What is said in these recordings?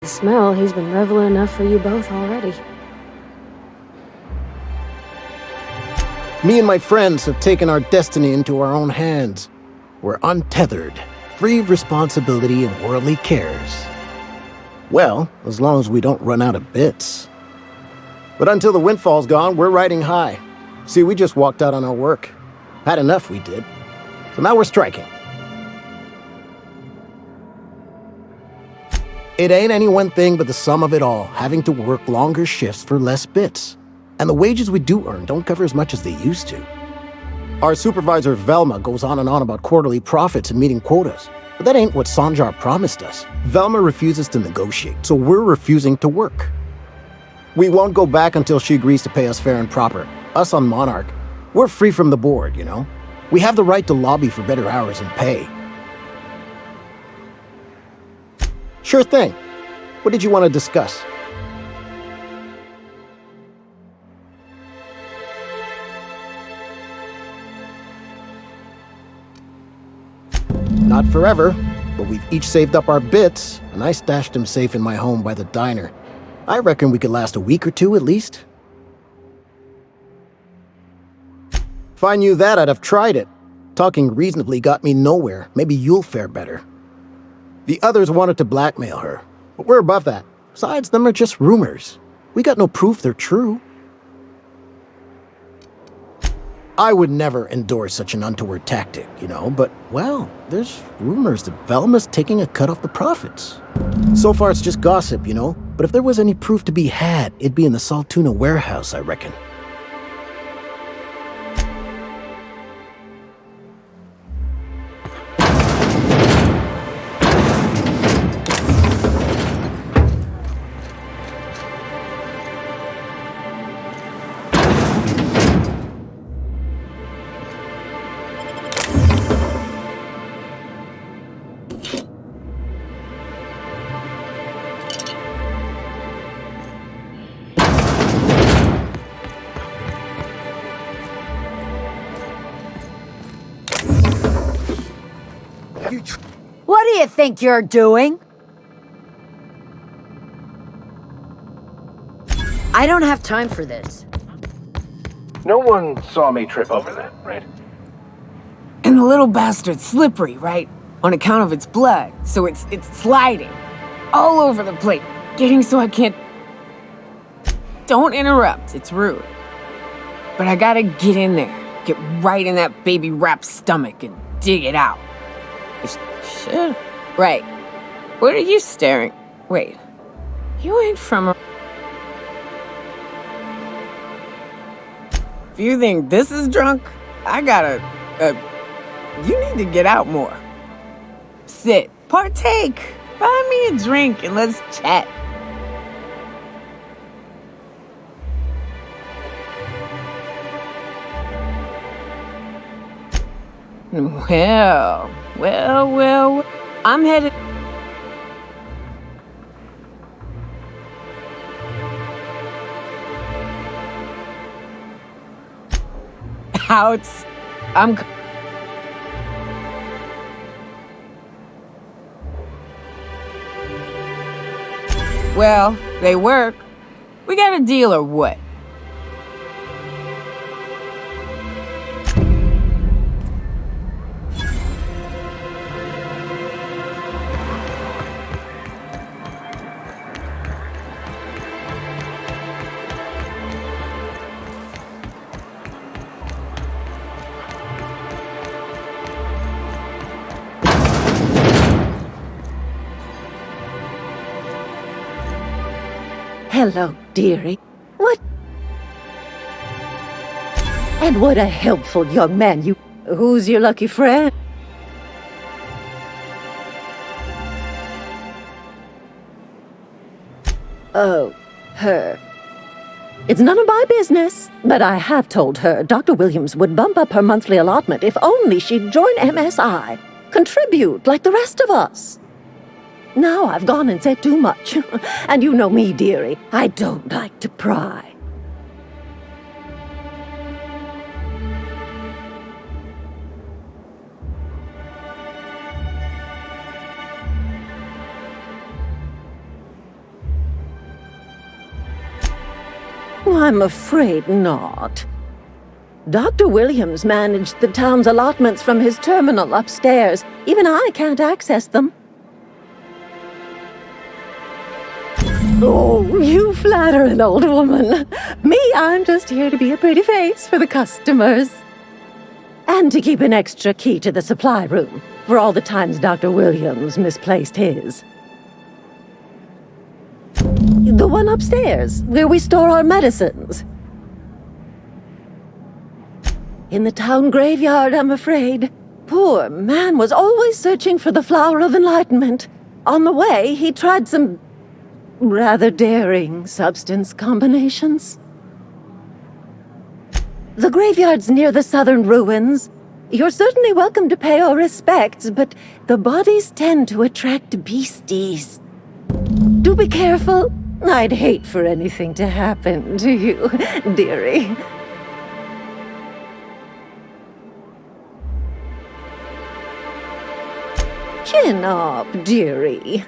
Smell, he's been reveling enough for you both already. Me and my friends have taken our destiny into our own hands. We're untethered, free of responsibility and worldly cares. Well, as long as we don't run out of bits. But until the windfall's gone, we're riding high. See, we just walked out on our work. Had enough, we did. So now we're striking. It ain't any one thing but the sum of it all, having to work longer shifts for less bits. And the wages we do earn don't cover as much as they used to. Our supervisor, Velma, goes on and on about quarterly profits and meeting quotas. But that ain't what Sanjar promised us. Velma refuses to negotiate, so we're refusing to work. We won't go back until she agrees to pay us fair and proper. Us on Monarch, we're free from the board, you know? We have the right to lobby for better hours and pay. Sure thing. What did you want to discuss? Not forever, but we've each saved up our bits, and I stashed them safe in my home by the diner. I reckon we could last a week or two at least. If I knew that, I'd have tried it. Talking reasonably got me nowhere. Maybe you'll fare better. The others wanted to blackmail her, but we're above that. Besides, them are just rumors. We got no proof they're true. I would never endorse such an untoward tactic, you know, but, well, there's rumors that Velma's taking a cut off the profits. So far it's just gossip, you know, but if there was any proof to be had, it'd be in the Saltuna warehouse, I reckon. What do you think you're doing? I don't have time for this. No one saw me trip over that, right? And the little bastard's slippery, right? On account of its blood, so it's sliding all over the place, getting so I can't... Don't interrupt, it's rude. But I gotta get in there, get right in that baby rap's stomach and dig it out. Shit. Right. What are you staring? Wait. You ain't from a... If you think this is drunk, I gotta... you need to get out more. Sit. Partake. Buy me a drink and let's chat. Well, I'm headed... Out. Well, they work. We got a deal or what? Hello, dearie. What? And what a helpful young man you... Who's your lucky friend? Oh, her. It's none of my business, but I have told her Dr. Williams would bump up her monthly allotment if only she'd join MSI. Contribute like the rest of us. Now I've gone and said too much. And you know me, dearie. I don't like to pry. I'm afraid not. Dr. Williams managed the town's allotments from his terminal upstairs. Even I can't access them. Oh, you flatter an old woman. Me, I'm just here to be a pretty face for the customers. And to keep an extra key to the supply room for all the times Dr. Williams misplaced his. The one upstairs, where we store our medicines. In the town graveyard, I'm afraid. Poor man was always searching for the flower of enlightenment. On the way, he tried some rather daring substance combinations. The graveyard's near the southern ruins. You're certainly welcome to pay our respects, but the bodies tend to attract beasties. Do be careful. I'd hate for anything to happen to you, dearie. Chin up, dearie.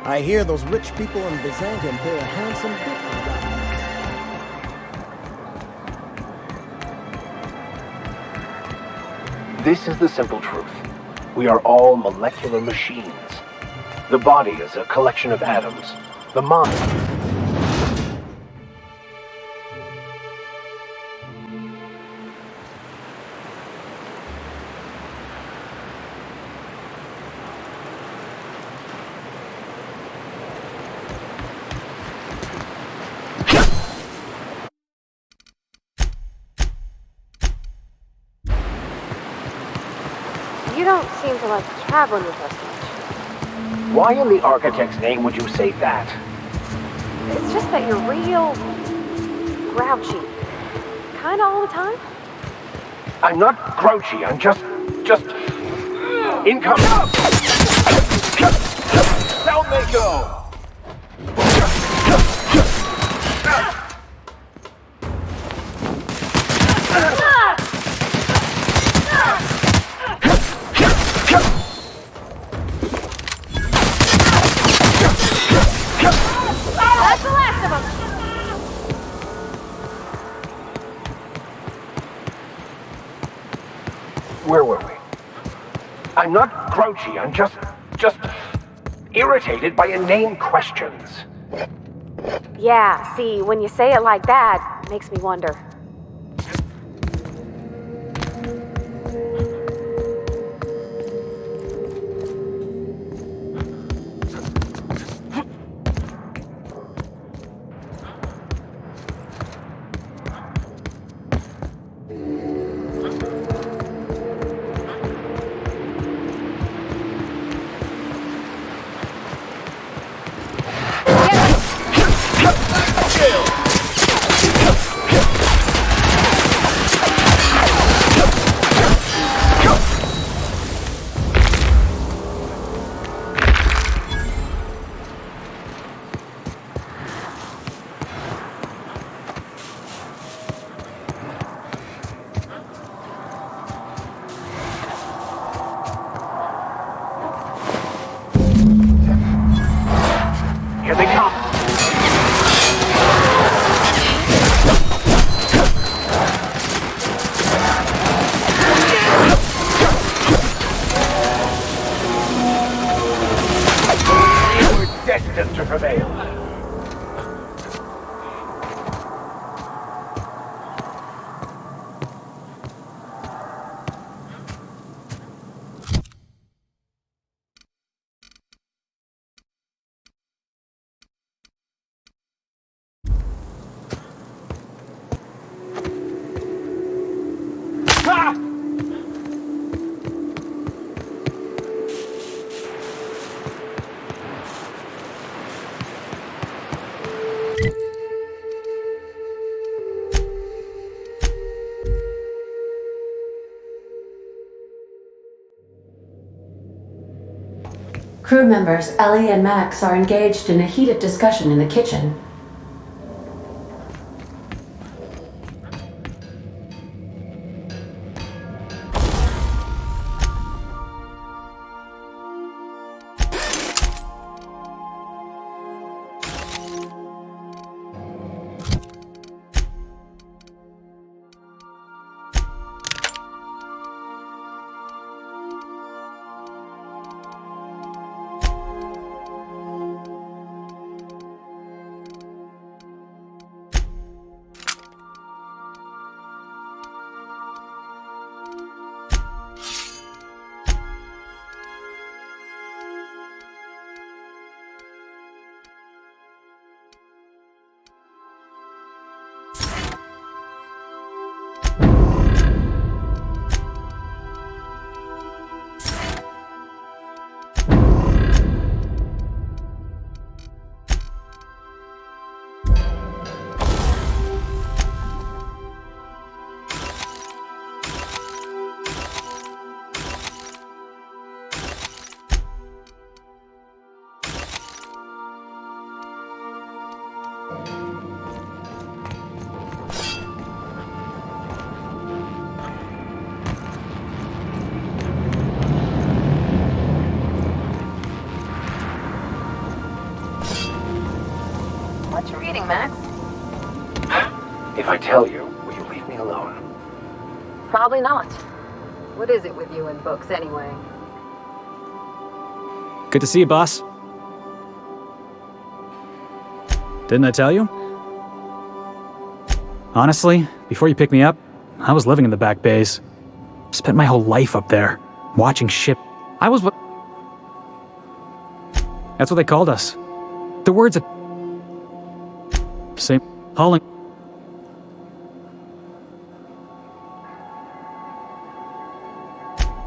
I hear those rich people in Dizem can pay a handsome bit for that. This is the simple truth. We are all molecular machines. The body is a collection of atoms. The mind. You don't seem to like traveling with us much. Why in the architect's name would you say that? It's just that you're real grouchy. Kinda all the time. I'm not grouchy, I'm just incoming. Down they go! That's the last of them. Where were we? I'm not grouchy, I'm just irritated by inane questions. Yeah, see, when you say it like that, it makes me wonder. Here they come! We're destined to prevail. Ah! Crew members Ellie and Max are engaged in a heated discussion in the kitchen. What you reading, Max? If I tell you, will you leave me alone? Probably not. What is it with you and books, anyway? Good to see you, boss. Didn't I tell you? Honestly, before you picked me up, I was living in the back bays. Spent my whole life up there, watching ship. I was what... That's what they called us. The words of... Same... Hauling...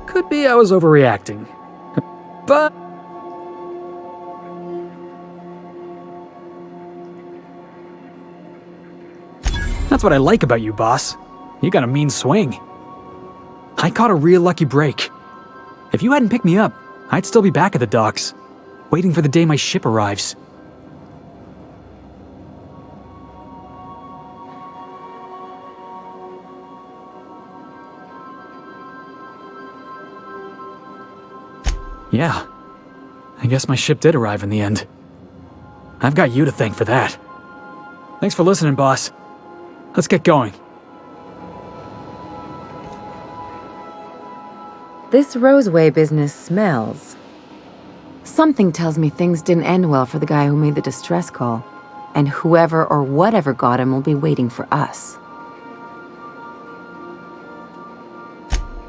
Could be I was overreacting. But... That's what I like about you, boss. You got a mean swing. I caught a real lucky break. If you hadn't picked me up, I'd still be back at the docks, waiting for the day my ship arrives. Yeah, I guess my ship did arrive in the end. I've got you to thank for that. Thanks for listening, boss. Let's get going. This Roseway business smells. Something tells me things didn't end well for the guy who made the distress call, and whoever or whatever got him will be waiting for us.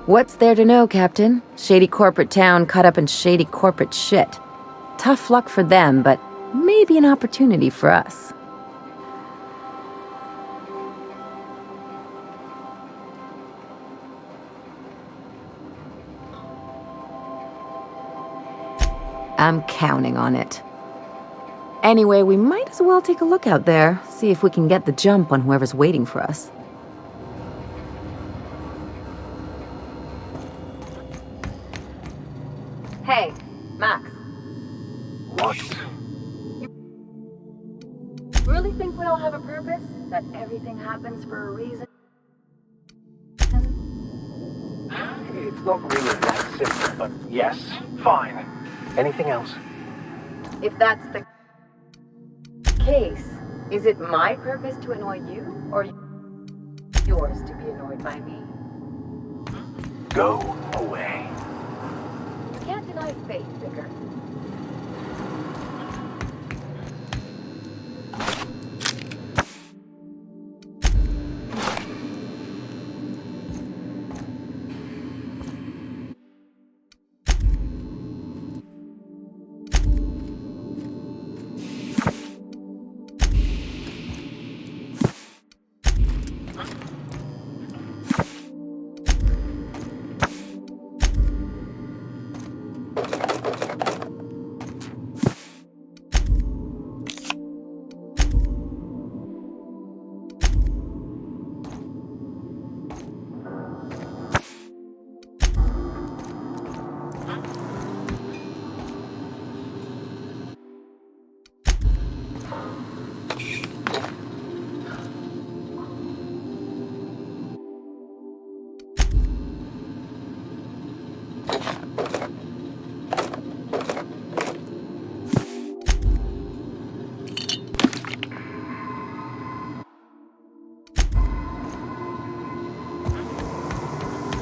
What's there to know, Captain? Shady corporate town caught up in shady corporate shit. Tough luck for them, but maybe an opportunity for us. I'm counting on it. Anyway, we might as well take a look out there, see if we can get the jump on whoever's waiting for us. Hey, Max. What? Really think we all have a purpose? That everything happens for a reason? It's not really that simple, but yes, fine. Anything else? If that's the Case, is it my purpose to annoy you, or yours to be annoyed by me? Go away. You can't deny fate, Vicar.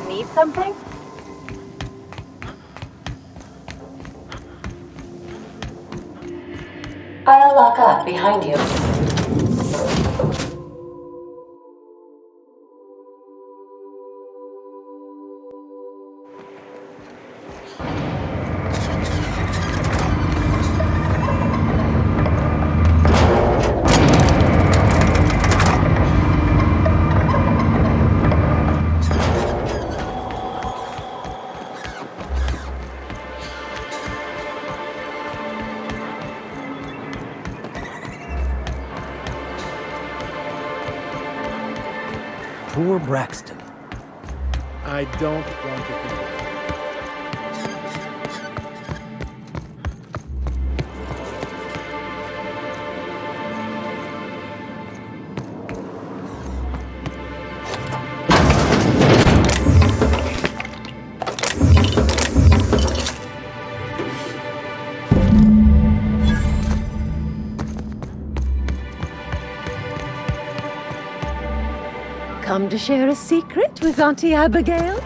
Need something? I'll lock up behind you. Poor Braxton. I don't want to think about it. Come to share a secret with Auntie Abigail?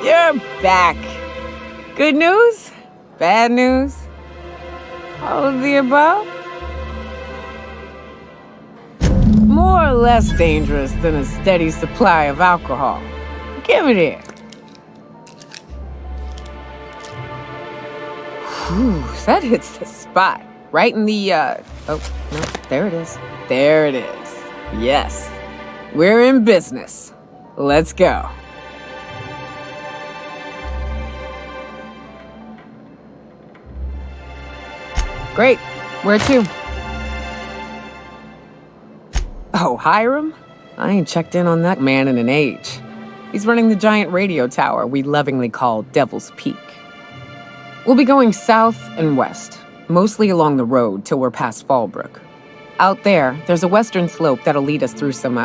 You're back. Good news? Bad news? All of the above? More or less dangerous than a steady supply of alcohol. Give it here. Whew, that hits the spot. Right in the, oh, no, there it is. There it is. Yes. We're in business. Let's go. Great. Where to? Oh, Hiram? I ain't checked in on that man in an age. He's running the giant radio tower we lovingly call Devil's Peak. We'll be going south and west, mostly along the road till we're past Fallbrook. Out there's a western slope that'll lead us through some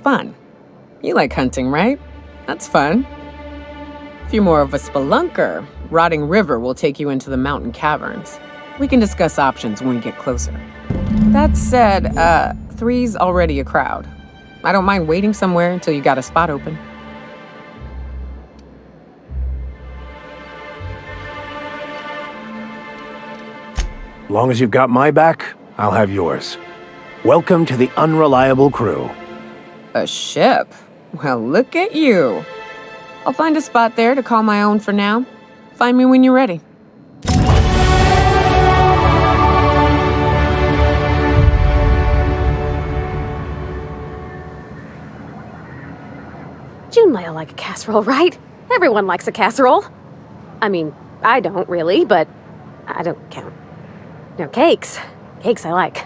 fun. You like hunting, right? That's fun. If you're more of a spelunker, Rotting River will take you into the mountain caverns. We can discuss options when we get closer. That said, 3's already a crowd. I don't mind waiting somewhere until you got a spot open. Long as you've got my back, I'll have yours. Welcome to the unreliable crew. A ship? Well, look at you. I'll find a spot there to call my own for now. Find me when you're ready. June might like a casserole, right? Everyone likes a casserole. I mean, I don't really, but I don't count. No, cakes. Cakes I like.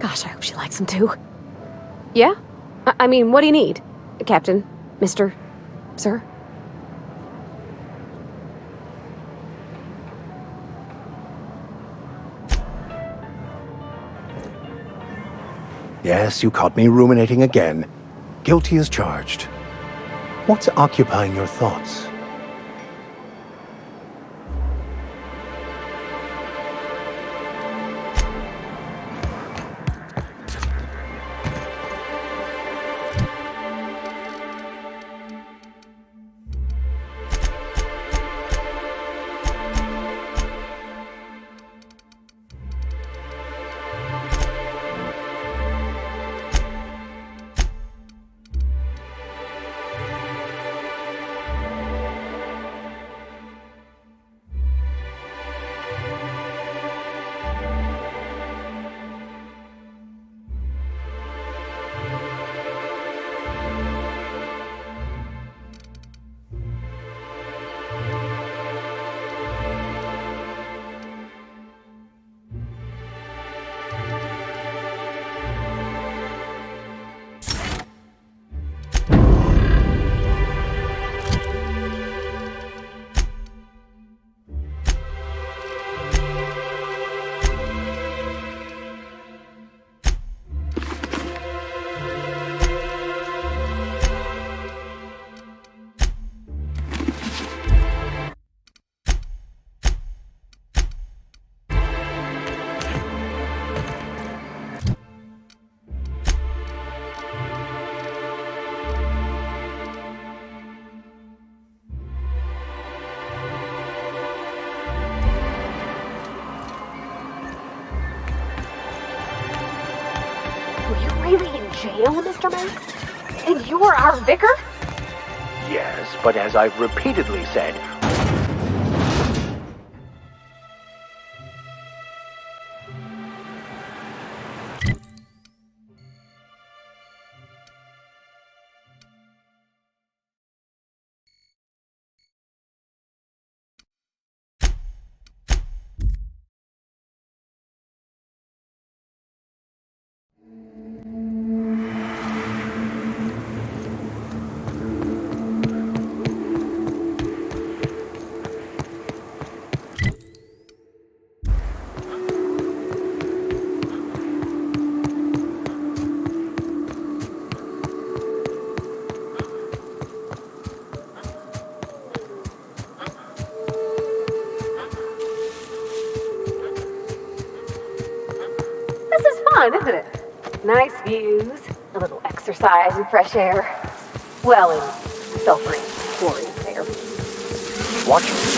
Gosh, I hope she likes them too. Yeah? I mean, what do you need? Captain, Mr. Sir? Yes, you caught me ruminating again. Guilty as charged. What's occupying your thoughts? Were you really in jail, Mr. Max? And you're our vicar? Yes, but as I've repeatedly said, This is fun, isn't it? Nice views, a little exercise and fresh air. Well, and self-exploring there. watch.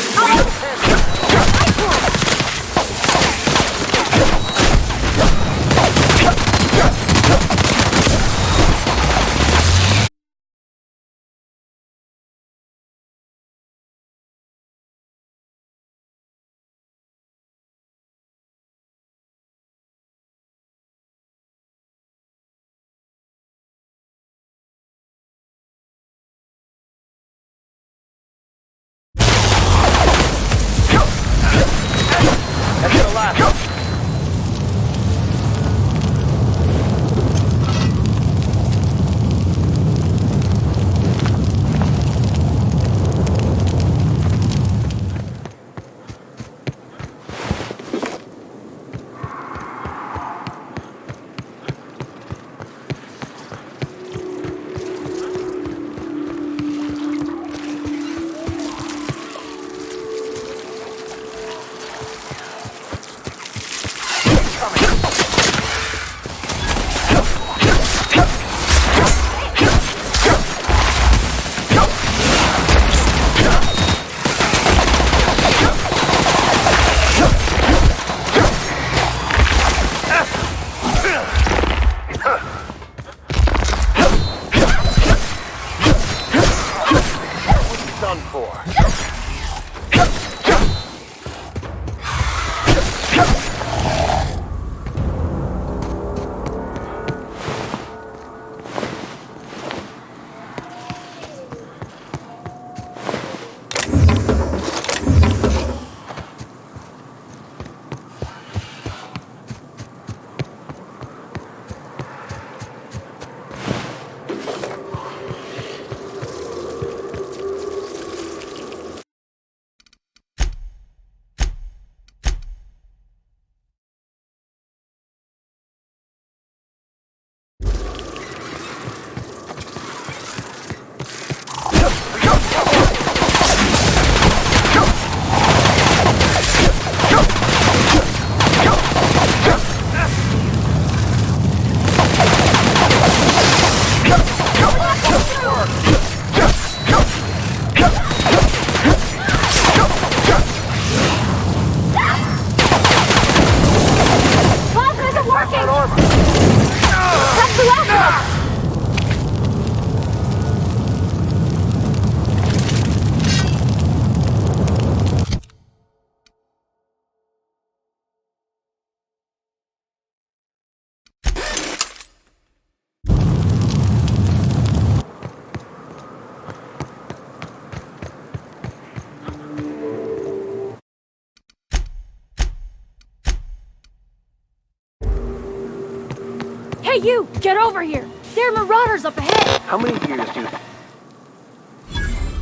Hey, you! Get over here! There are marauders up ahead! How many years do you...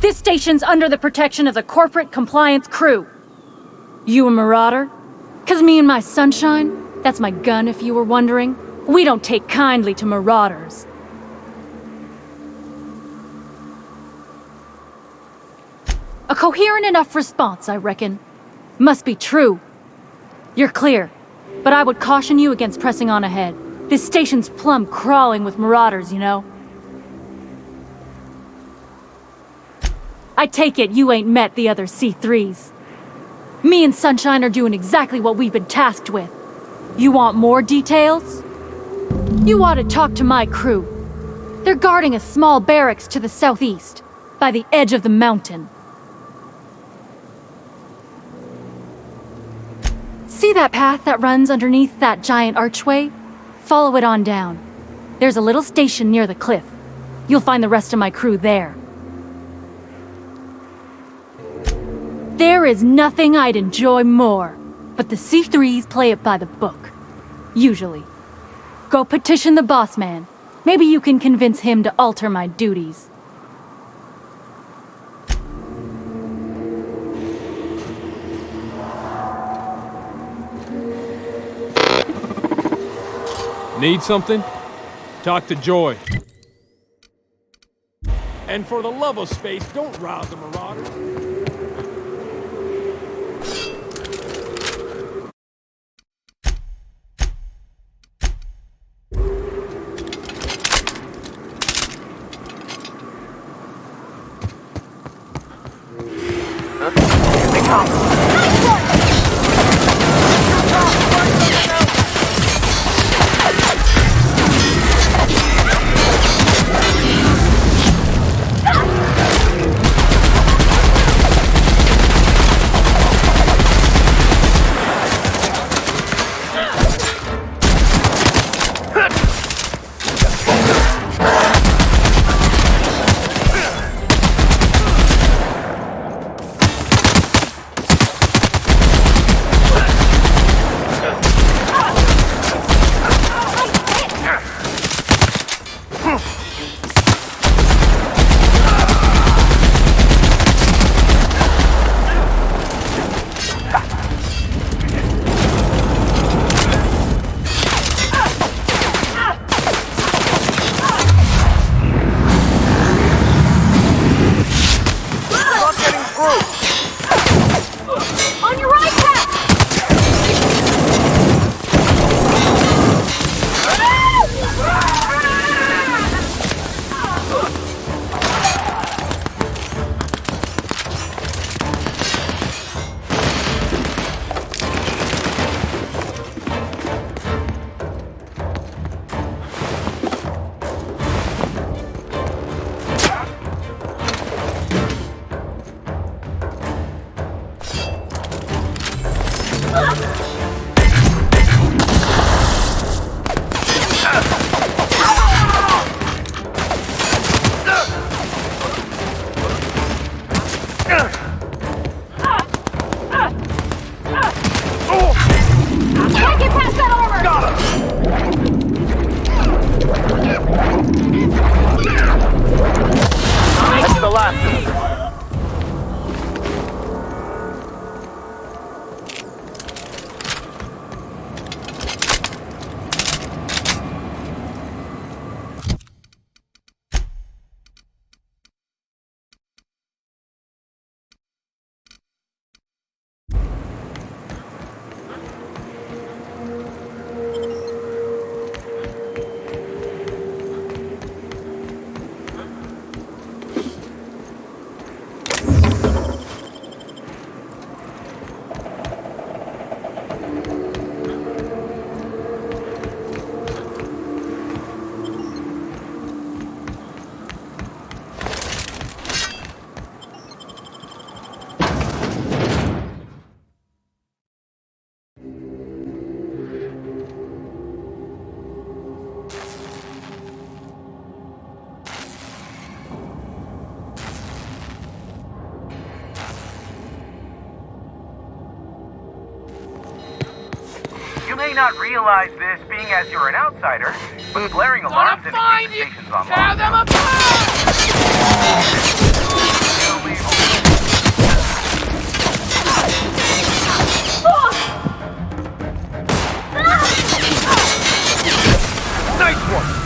This station's under the protection of the Corporate Compliance Crew. You a marauder? 'Cause me and my sunshine, that's my gun if you were wondering, we don't take kindly to marauders. A coherent enough response, I reckon. Must be true. You're clear, but I would caution you against pressing on ahead. This station's plumb crawling with marauders, you know. I take it you ain't met the other C3s. Me and Sunshine are doing exactly what we've been tasked with. You want more details? You ought to talk to my crew. They're guarding a small barracks to the southeast, by the edge of the mountain. See that path that runs underneath that giant archway? Follow it on down. There's a little station near the cliff. You'll find the rest of my crew there. There is nothing I'd enjoy more, but the C3s play it by the book. Usually. Go petition the boss man. Maybe you can convince him to alter my duties. Need something? Talk to Joy. And for the love of space, don't rouse the marauders. may not realize this being as you're an outsider, but blaring alarms indicate the station's on Tear them Nice one!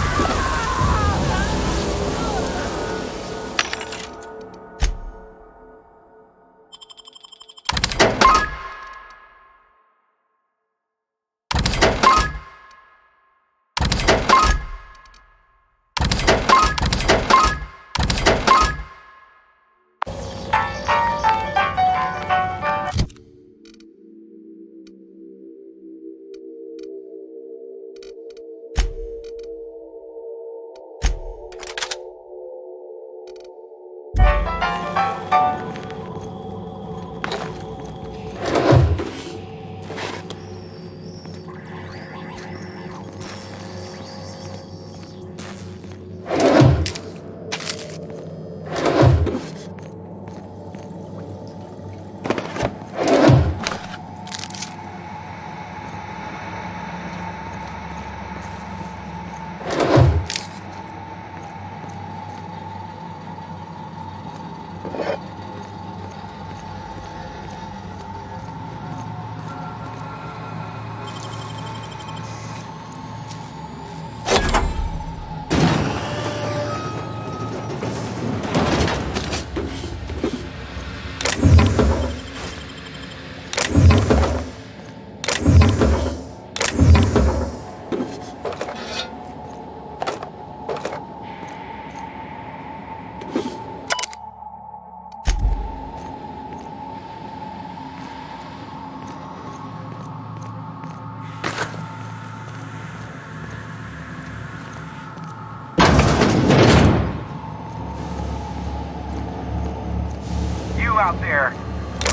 Out there,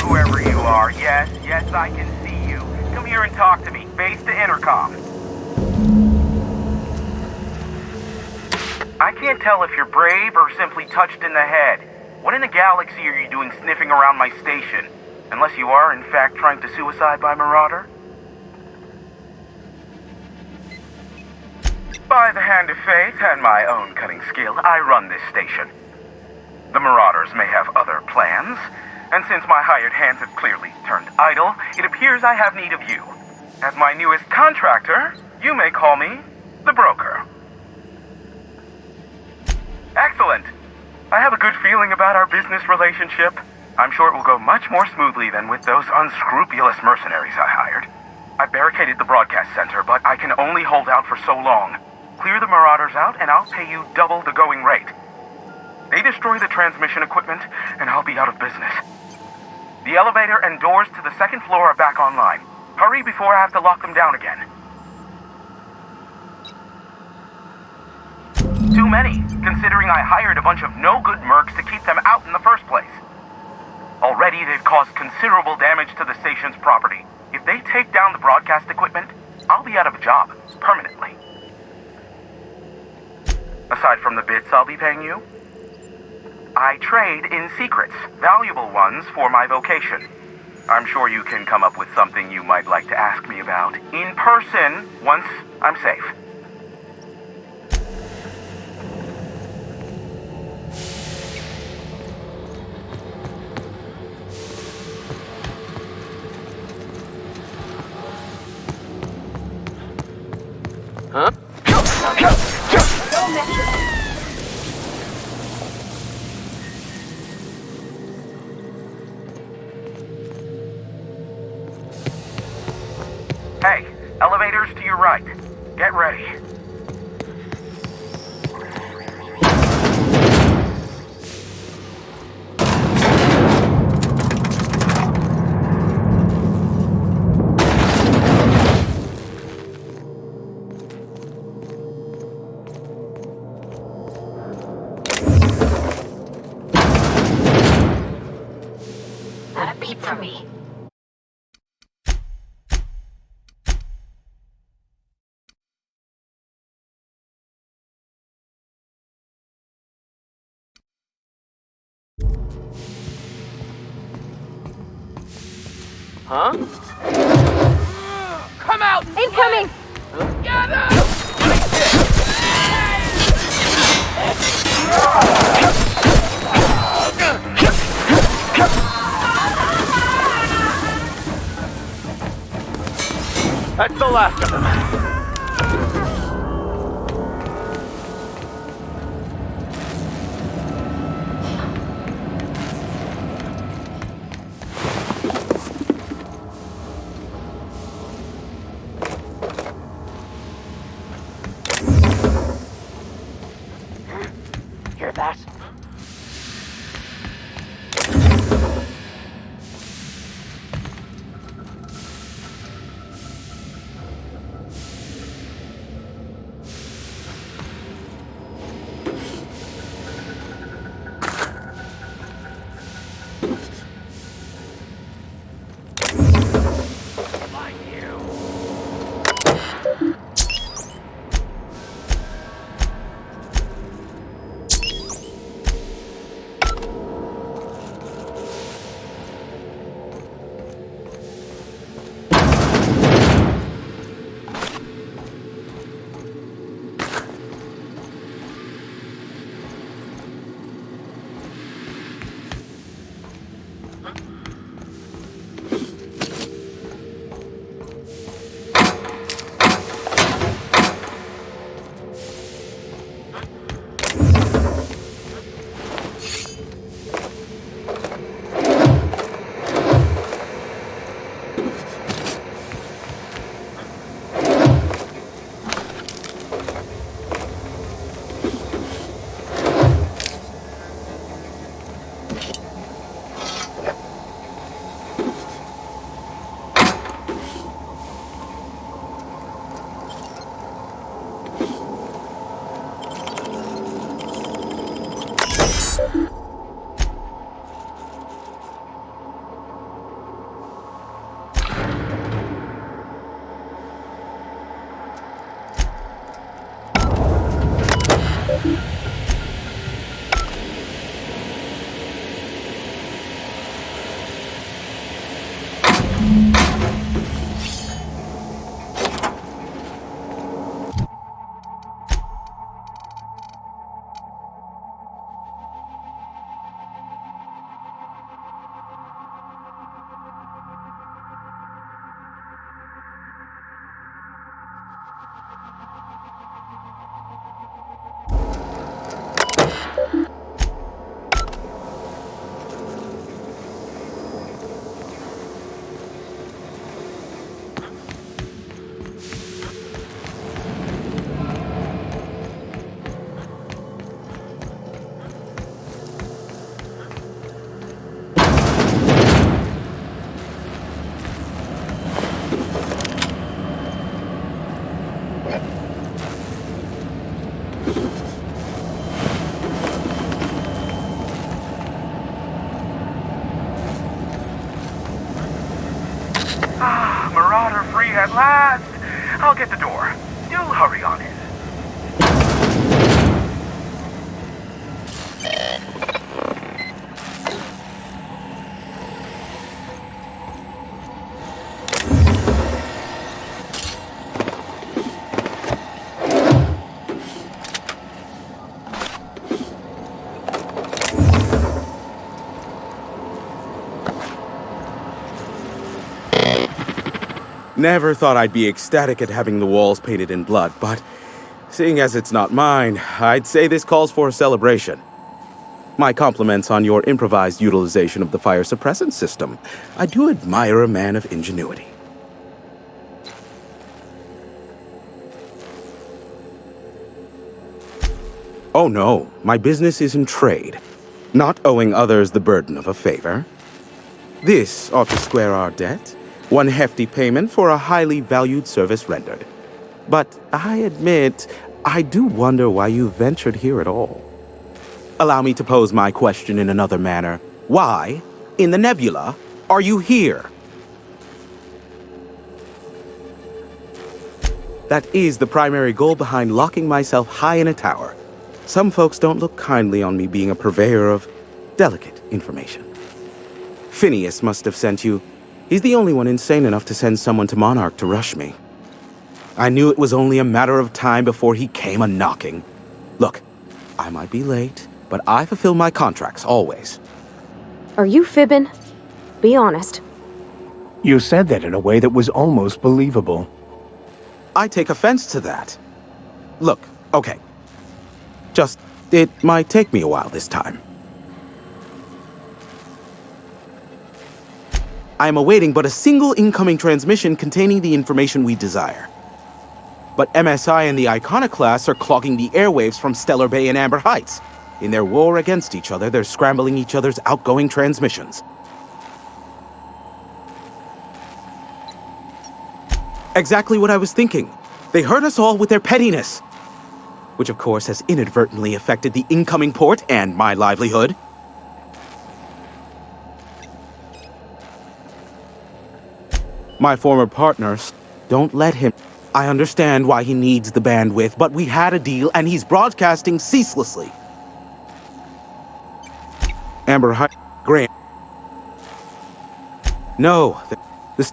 whoever you are, yes, I can see you. Come here and talk to me. Face the intercom. I can't tell if you're brave or simply touched in the head. What in the galaxy are you doing sniffing around my station? Unless you are, in fact, trying to suicide by Marauder? By the hand of fate and my own cunning skill, I run this station. The Marauders may have other plans, and since my hired hands have clearly turned idle, it appears I have need of you. As my newest contractor, you may call me the Broker. Excellent. I have a good feeling about our business relationship. I'm sure it will go much more smoothly than with those unscrupulous mercenaries I hired. I barricaded the broadcast center, but I can only hold out for so long. Clear the Marauders out, and I'll pay you double the going rate. They destroy the transmission equipment, and I'll be out of business. The elevator and doors to the second floor are back online. Hurry before I have to lock them down again. Too many, considering I hired a bunch of no-good mercs to keep them out in the first place. Already, they've caused considerable damage to the station's property. If they take down the broadcast equipment, I'll be out of a job, permanently. Aside from the bits I'll be paying you, I trade in secrets, valuable ones for my vocation. I'm sure you can come up with something you might like to ask me about in person once I'm safe. Huh? Hey, elevators to your right. Get ready. Not a peep from me. Huh? Come out! Incoming! Get him! That's the last of them. Hear that? Marauder free at last. I'll get the door. You hurry on in. Never thought I'd be ecstatic at having the walls painted in blood, but seeing as it's not mine, I'd say this calls for a celebration. My compliments on your improvised utilization of the fire suppressant system. I do admire a man of ingenuity. Oh no, my business is in trade, not owing others the burden of a favor. This ought to square our debt. One hefty payment for a highly valued service rendered. But I admit, I do wonder why you ventured here at all. Allow me to pose my question in another manner. Why, in the nebula, are you here? That is the primary goal behind locking myself high in a tower. Some folks don't look kindly on me being a purveyor of delicate information. Phineas must have sent you. He's the only one insane enough to send someone to Monarch to rush me. I knew it was only a matter of time before he came a-knocking. Look, I might be late, but I fulfill my contracts, always. Are you fibbing? Be honest. You said that in a way that was almost believable. I take offense to that. Look, okay. Just, it might take me a while this time. I am awaiting but a single incoming transmission containing the information we desire. But MSI and the Iconoclasts are clogging the airwaves from Stellar Bay and Amber Heights. In their war against each other, they're scrambling each other's outgoing transmissions. Exactly what I was thinking. They hurt us all with their pettiness. Which of course has inadvertently affected the incoming port and my livelihood. My former partners, don't let him. I understand why he needs the bandwidth, but we had a deal and he's broadcasting ceaselessly. Amber Heights, Graham. No, this.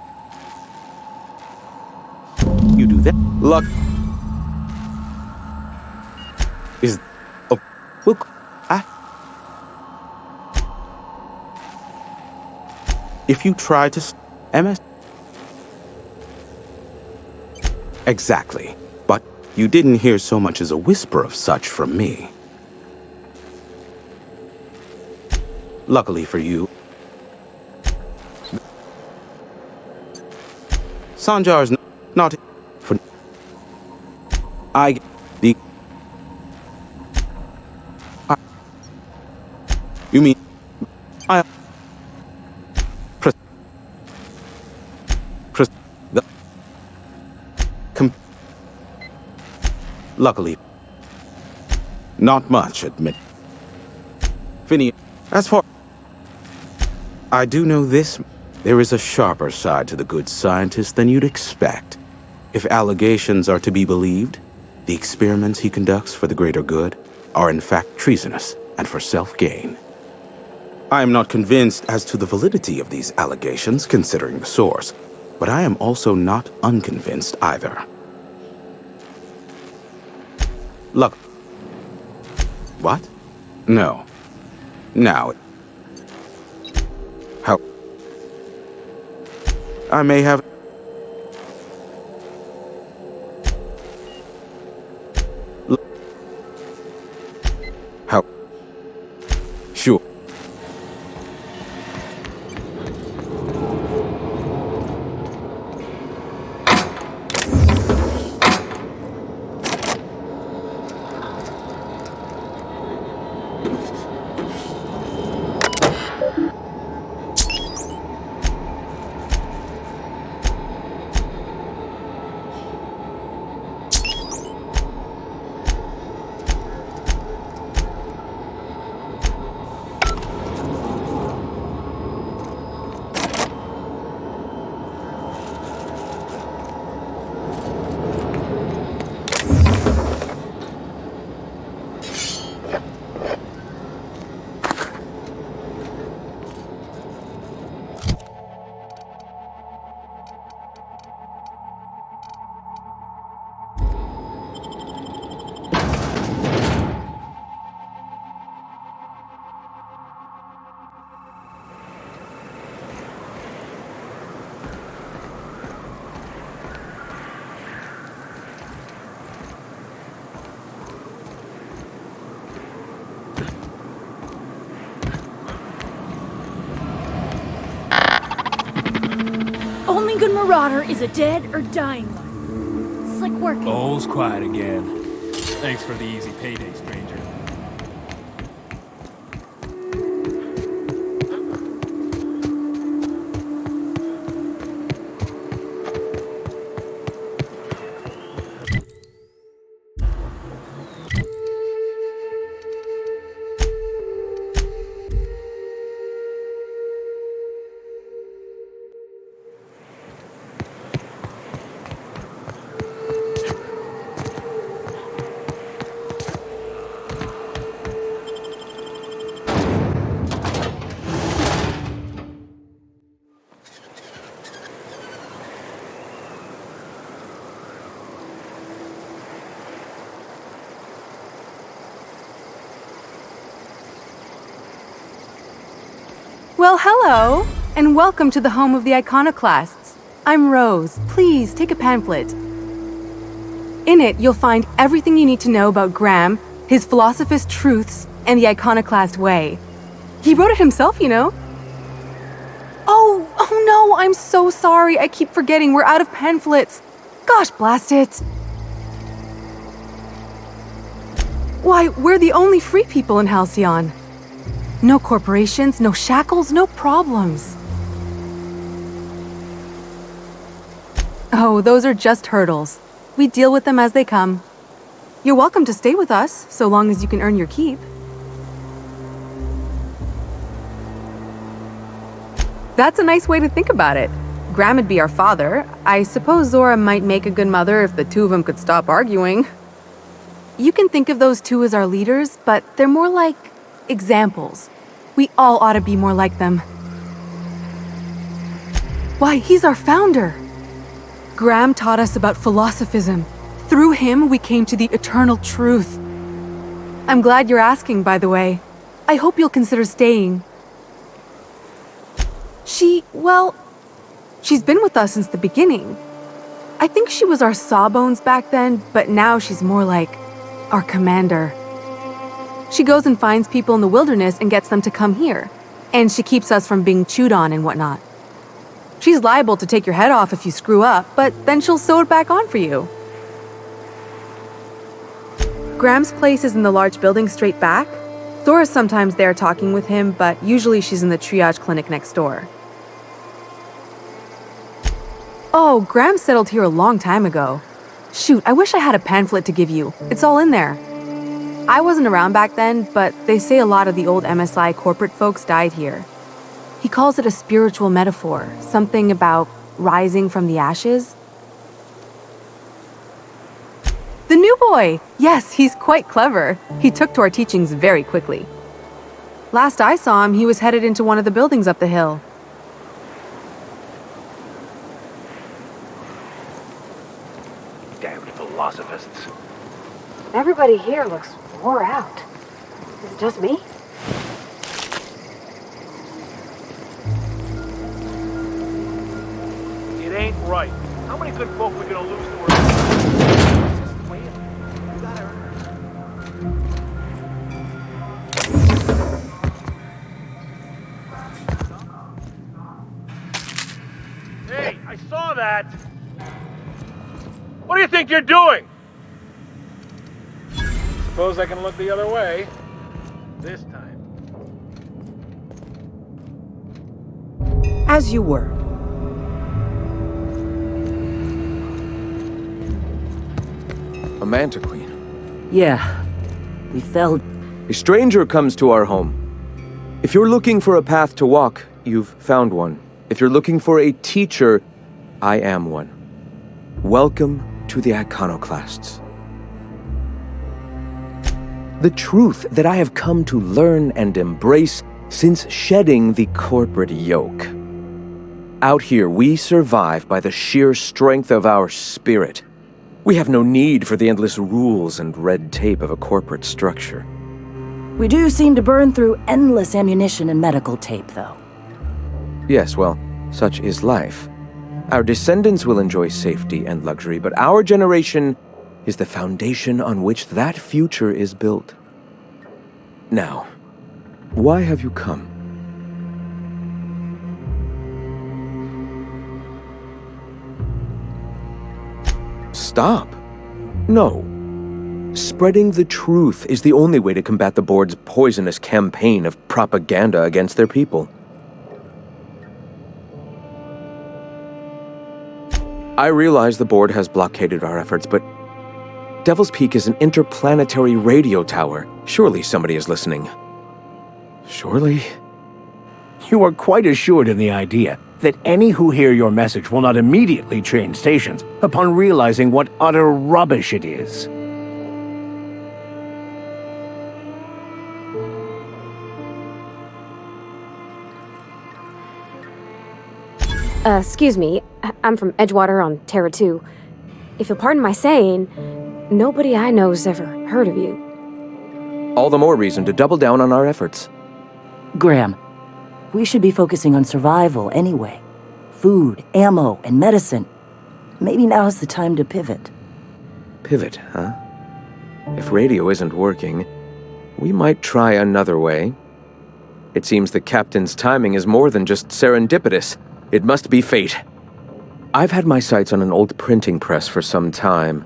You do that. Luck. Is. Oh, look. If you try to. MS. Exactly. But you didn't hear so much as a whisper of such from me. Luckily for you, Sanjar's not for. You mean I? Luckily, not much, admit. Phineas, as for. I do know this. There is a sharper side to the good scientist than you'd expect. If allegations are to be believed, the experiments he conducts for the greater good are in fact treasonous and for self-gain. I am not convinced as to the validity of these allegations, considering the source, but I am also not unconvinced either. Look. What? No. Now. How? I may have. How? Sure. Only good marauder is a dead or dying one. Slick working. All's quiet again. Thanks for the easy payday, stranger. Well, hello, and welcome to the home of the iconoclasts. I'm Rose. Please take a pamphlet. In it, you'll find everything you need to know about Graham, his philosophist truths, and the iconoclast way. He wrote it himself, you know. Oh no, I'm so sorry. I keep forgetting we're out of pamphlets. Gosh, blast it. Why, we're the only free people in Halcyon. No corporations, no shackles, no problems. Oh, those are just hurdles. We deal with them as they come. You're welcome to stay with us, so long as you can earn your keep. That's a nice way to think about it. Graham would be our father. I suppose Zora might make a good mother if the two of them could stop arguing. You can think of those two as our leaders, but they're more like examples. We all ought to be more like them. Why, he's our founder. Graham taught us about philosophism. Through him, we came to the eternal truth. I'm glad you're asking, by the way. I hope you'll consider staying. She's been with us since the beginning. I think she was our sawbones back then, but now she's more like our commander. She goes and finds people in the wilderness and gets them to come here. And she keeps us from being chewed on and whatnot. She's liable to take your head off if you screw up, but then she'll sew it back on for you. Graham's place is in the large building straight back. Zora's sometimes there talking with him, but usually she's in the triage clinic next door. Oh, Graham settled here a long time ago. Shoot, I wish I had a pamphlet to give you. It's all in there. I wasn't around back then, but they say a lot of the old MSI corporate folks died here. He calls it a spiritual metaphor, something about rising from the ashes. The new boy! Yes, he's quite clever. He took to our teachings very quickly. Last I saw him, he was headed into one of the buildings up the hill. Damn philosophists. Everybody here looks wore out. Is it just me? It ain't right. How many good folk we gonna lose to her? Hey, I saw that! What do you think you're doing? Suppose I can look the other way. This time. As you were. A Manta Queen. Yeah. We fell. A stranger comes to our home. If you're looking for a path to walk, you've found one. If you're looking for a teacher, I am one. Welcome to the Iconoclasts. The truth that I have come to learn and embrace since shedding the corporate yoke. Out here, we survive by the sheer strength of our spirit. We have no need for the endless rules and red tape of a corporate structure. We do seem to burn through endless ammunition and medical tape, though. Yes, well, such is life. Our descendants will enjoy safety and luxury, but our generation is the foundation on which that future is built. Now, why have you come? Stop. No. Spreading the truth is the only way to combat the board's poisonous campaign of propaganda against their people. I realize the board has blockaded our efforts, but Devil's Peak is an interplanetary radio tower. Surely somebody is listening. Surely? You are quite assured in the idea that any who hear your message will not immediately change stations upon realizing what utter rubbish it is. Excuse me. I'm from Edgewater on Terra 2. If you'll pardon my saying, nobody I know's ever heard of you. All the more reason to double down on our efforts. Graham, We should be focusing on survival anyway. Food, ammo, and medicine. Maybe now's the time to pivot. Pivot, huh? If radio isn't working, we might try another way. It seems the captain's timing is more than just serendipitous. It must be fate. I've had my sights on an old printing press for some time.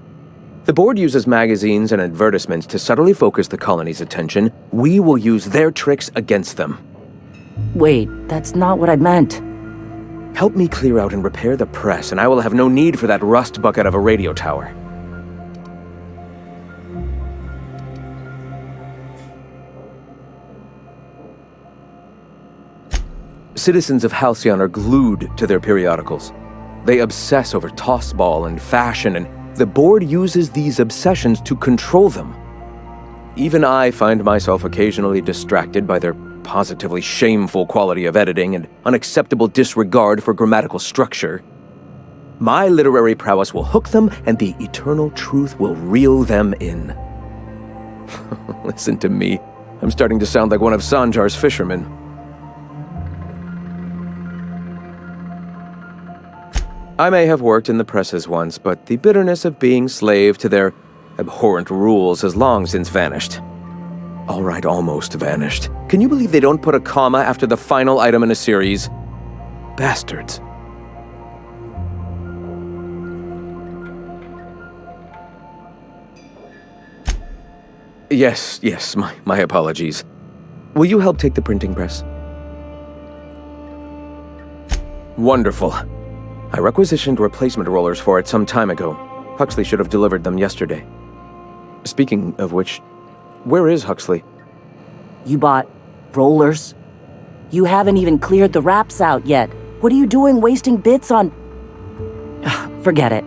The board uses magazines and advertisements to subtly focus the colony's attention. We will use their tricks against them. Wait, that's not what I meant. Help me clear out and repair the press, and I will have no need for that rust bucket of a radio tower. Citizens of Halcyon are glued to their periodicals. They obsess over tossball and fashion, and the board uses these obsessions to control them. Even I find myself occasionally distracted by their positively shameful quality of editing and unacceptable disregard for grammatical structure. My literary prowess will hook them, and the eternal truth will reel them in. Listen to me. I'm starting to sound like one of Sanjar's fishermen. I may have worked in the presses once, but the bitterness of being slave to their abhorrent rules has long since vanished. All right, almost vanished. Can you believe they don't put a comma after the final item in a series? Bastards. Yes, my apologies. Will you help take the printing press? Wonderful. I requisitioned replacement rollers for it some time ago. Huxley should have delivered them yesterday. Speaking of which, where is Huxley? You bought rollers? You haven't even cleared the wraps out yet. What are you doing wasting bits on... Forget it.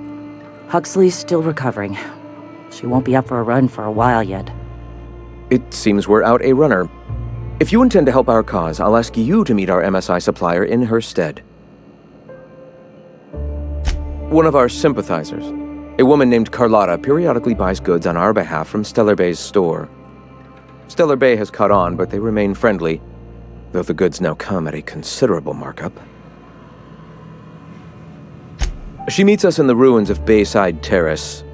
Huxley's still recovering. She won't be up for a run for a while yet. It seems we're out a runner. If you intend to help our cause, I'll ask you to meet our MSI supplier in her stead. One of our sympathizers, a woman named Carlotta, periodically buys goods on our behalf from Stellar Bay's store. Stellar Bay has caught on, but they remain friendly, though the goods now come at a considerable markup. She meets us in the ruins of Bayside Terrace.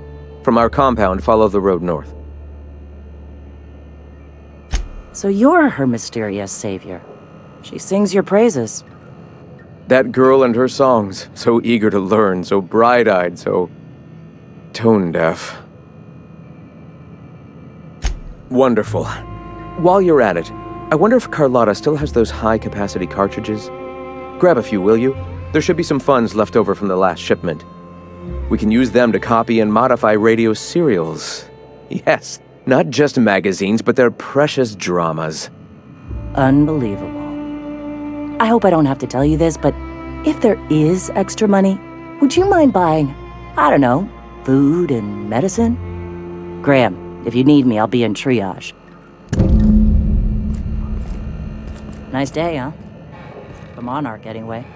From our compound, follow the road north. So you're her mysterious savior. She sings your praises. That girl and her songs, so eager to learn, so bright-eyed, so tone-deaf. Wonderful. While you're at it, I wonder if Carlotta still has those high-capacity cartridges? Grab a few, will you? There should be some funds left over from the last shipment. We can use them to copy and modify radio serials. Yes, not just magazines, but their precious dramas. Unbelievable. I hope I don't have to tell you this, but if there is extra money, would you mind buying, I don't know, food and medicine? Graham, if you need me, I'll be in triage. Nice day, huh? For Monarch, anyway.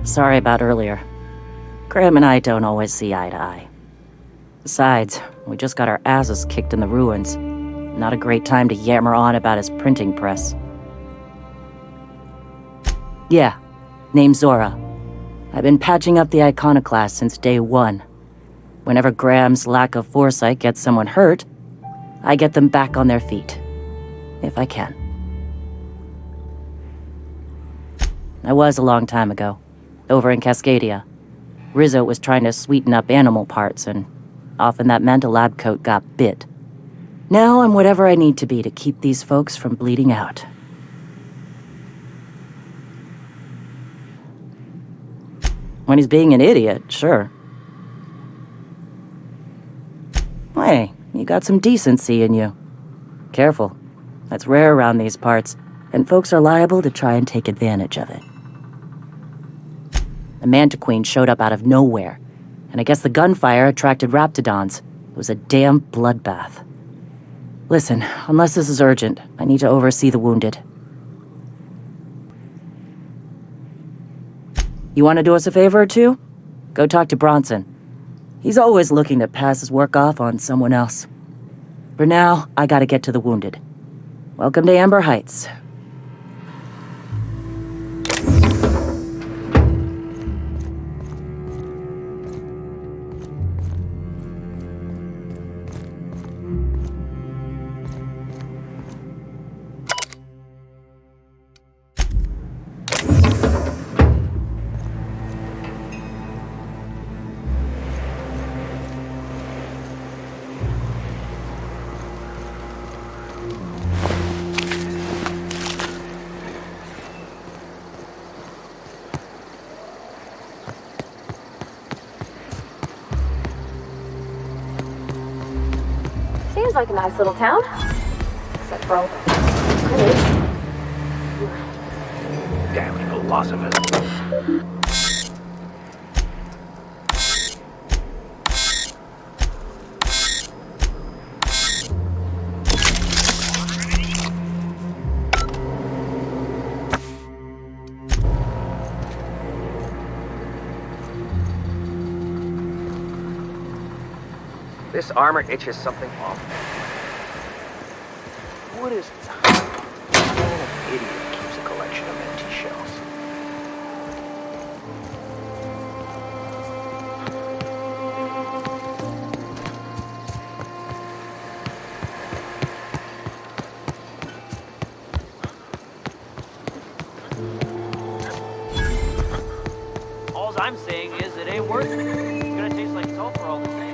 Sorry about earlier. Graham and I don't always see eye to eye. Besides, we just got our asses kicked in the ruins. Not a great time to yammer on about his printing press. Yeah, name's Zora. I've been patching up the iconoclast since day one. Whenever Graham's lack of foresight gets someone hurt, I get them back on their feet. If I can. I was a long time ago, over in Cascadia. Rizzo was trying to sweeten up animal parts, and often that meant a lab coat got bit. Now I'm whatever I need to be to keep these folks from bleeding out. When he's being an idiot, sure. Hey, you got some decency in you. Careful. That's rare around these parts, and folks are liable to try and take advantage of it. The Mantiqueen showed up out of nowhere, and I guess the gunfire attracted Raptidons. It was a damn bloodbath. Listen, unless this is urgent, I need to oversee the wounded. You want to do us a favor or two? Go talk to Bronson. He's always looking to pass his work off on someone else. For now, I gotta get to the wounded. Welcome to Amber Heights. Seems like a nice little town. Except for all the Damn philosophers. This armor itches something off. What is... What kind of idiot keeps a collection of empty shells? All I'm saying is it ain't worth it. It's gonna taste like sulfur all the same.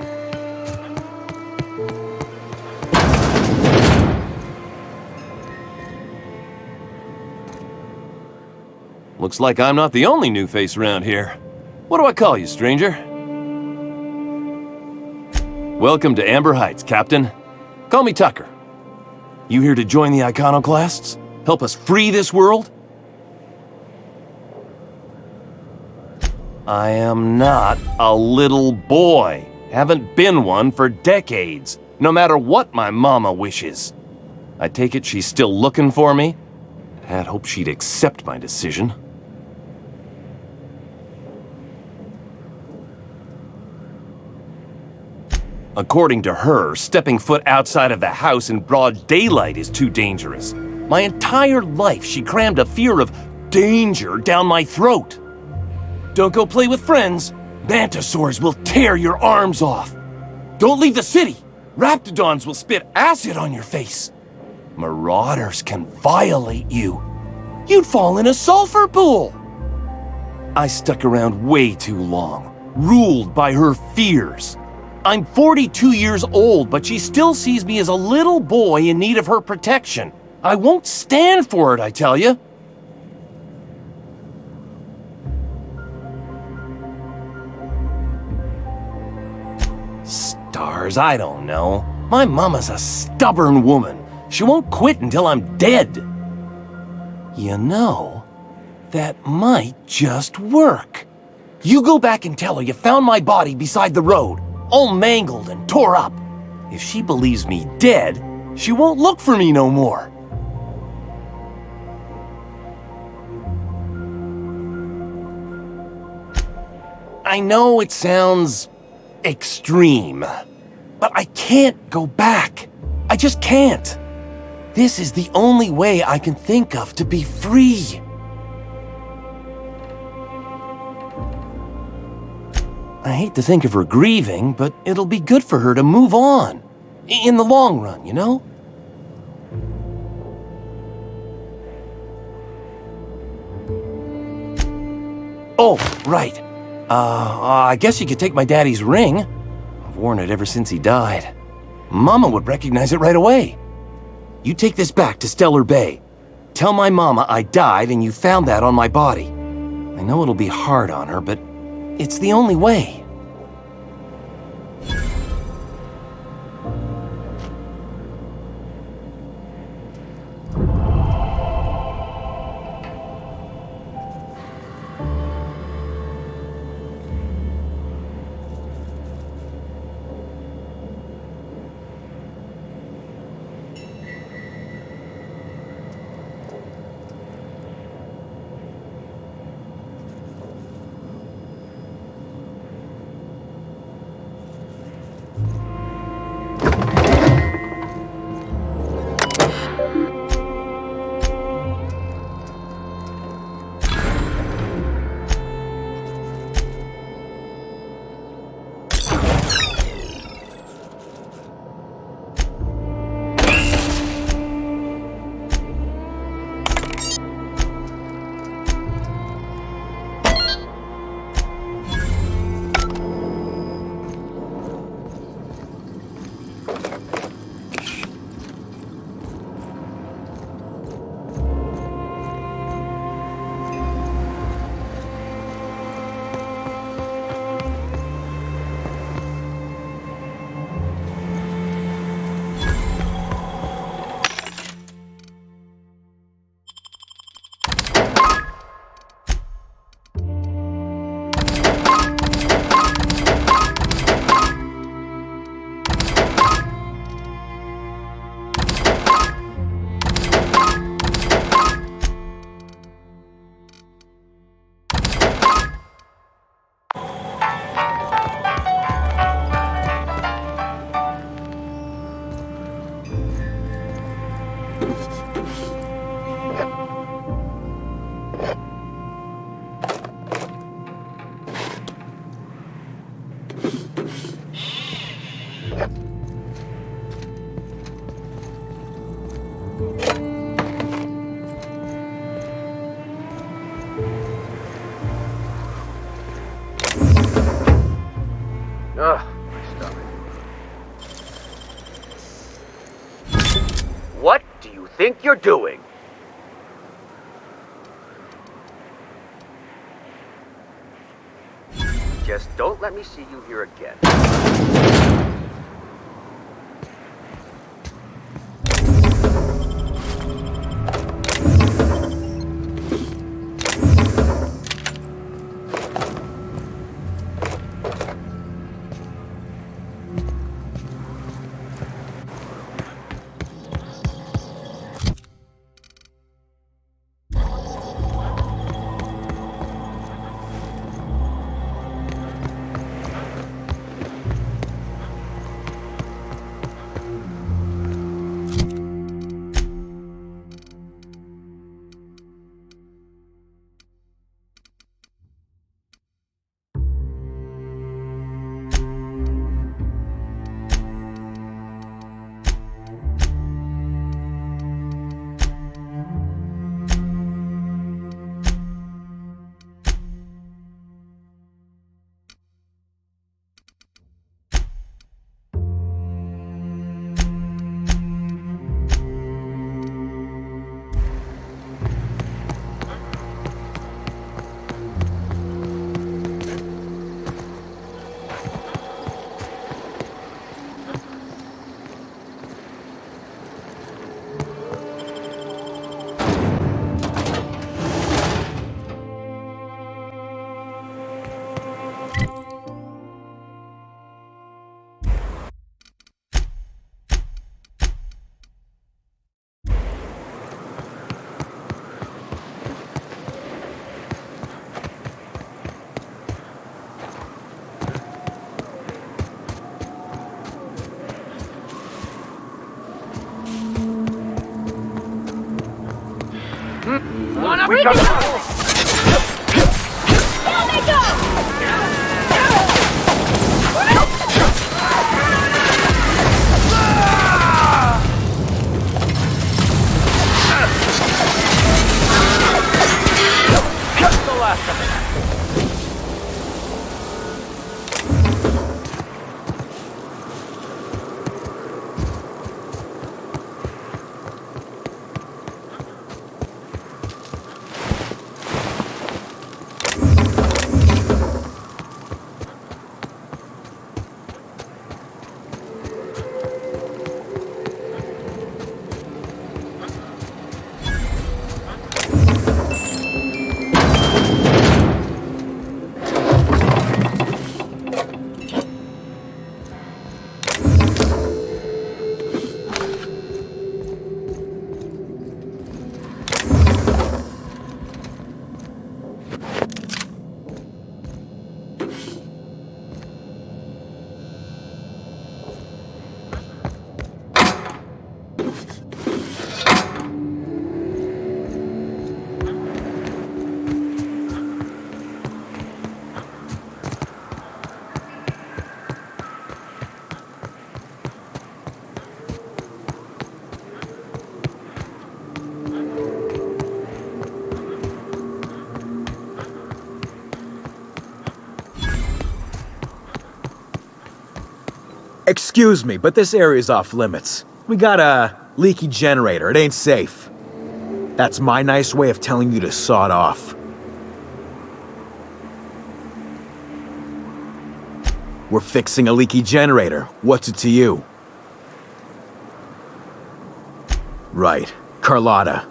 Looks like I'm not the only new face around here. What do I call you, stranger? Welcome to Amber Heights, Captain. Call me Tucker. You here to join the Iconoclasts? Help us free this world? I am not a little boy. Haven't been one for decades, no matter what my mama wishes. I take it she's still looking for me? Had hoped she'd accept my decision. According to her, stepping foot outside of the house in broad daylight is too dangerous. My entire life, she crammed a fear of danger down my throat. Don't go play with friends. Mantisaurs will tear your arms off. Don't leave the city. Raptidons will spit acid on your face. Marauders can violate you. You'd fall in a sulfur pool. I stuck around way too long, ruled by her fears. I'm 42 years old, but she still sees me as a little boy in need of her protection. I won't stand for it, I tell you. Stars, I don't know. My mama's a stubborn woman. She won't quit until I'm dead. You know, that might just work. You go back and tell her you found my body beside the road, all mangled and tore up. If she believes me dead, she won't look for me no more. I know it sounds extreme, but I can't go back. I just can't. This is the only way I can think of to be free. I hate to think of her grieving, but it'll be good for her to move on. In the long run, you know? Oh, right. I guess you could take my daddy's ring. I've worn it ever since he died. Mama would recognize it right away. You take this back to Stellar Bay. Tell my mama I died and you found that on my body. I know it'll be hard on her, but it's the only way. Ugh, my stomach. What do you think you're doing? Just don't let me see you here again. Wanna We got Down they go! Excuse me, but this area's off limits. We got a leaky generator. It ain't safe. That's my nice way of telling you to sod off. We're fixing a leaky generator. What's it to you? Right. Carlotta.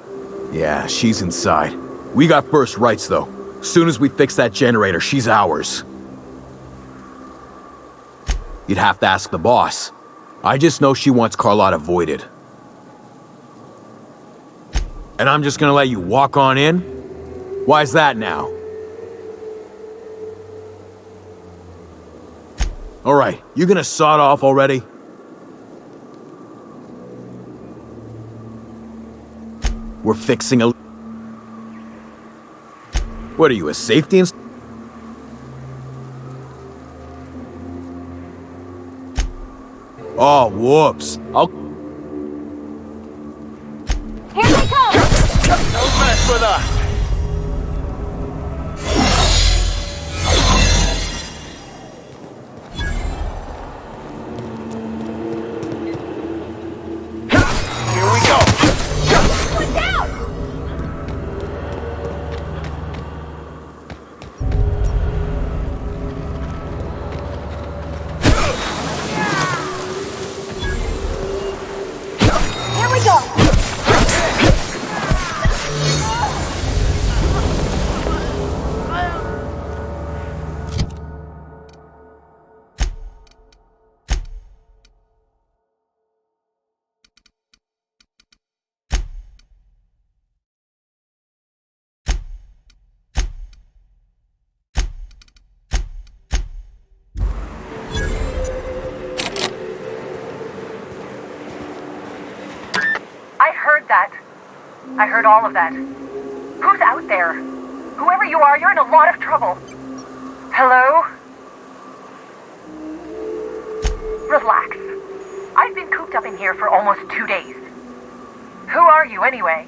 Yeah, she's inside. We got first rights, though. Soon as we fix that generator, she's ours. You'd have to ask the boss. I just know she wants Carlotta voided. And I'm just gonna let you walk on in? Why's that now? Alright, you gonna sod off already? We're fixing a... What are you, a safety inspector? Oh, whoops. I'll... Here they come! Don't mess with us! Here we go! One down! Here we go! I heard that. I heard all of that. Who's out there? Whoever you are, you're in a lot of trouble. Hello? Relax. I've been cooped up in here for almost 2 days. Who are you, anyway?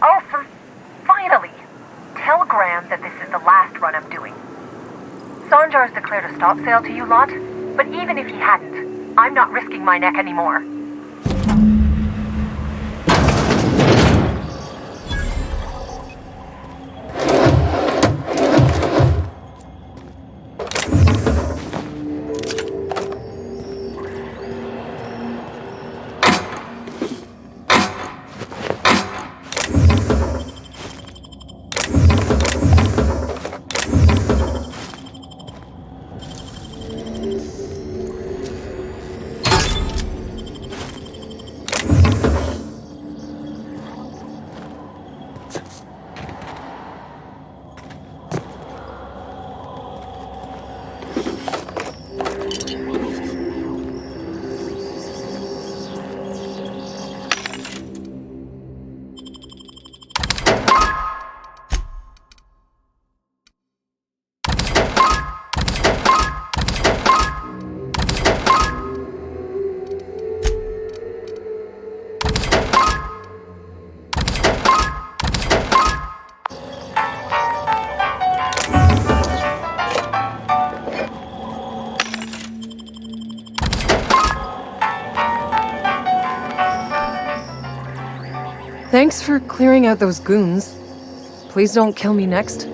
Oh, finally! Tell Graham that this is the last run I'm doing. Sanjar's declared a stop sale to you lot, but even if he hadn't, I'm not risking my neck anymore. Thanks for clearing out those goons. Please don't kill me next.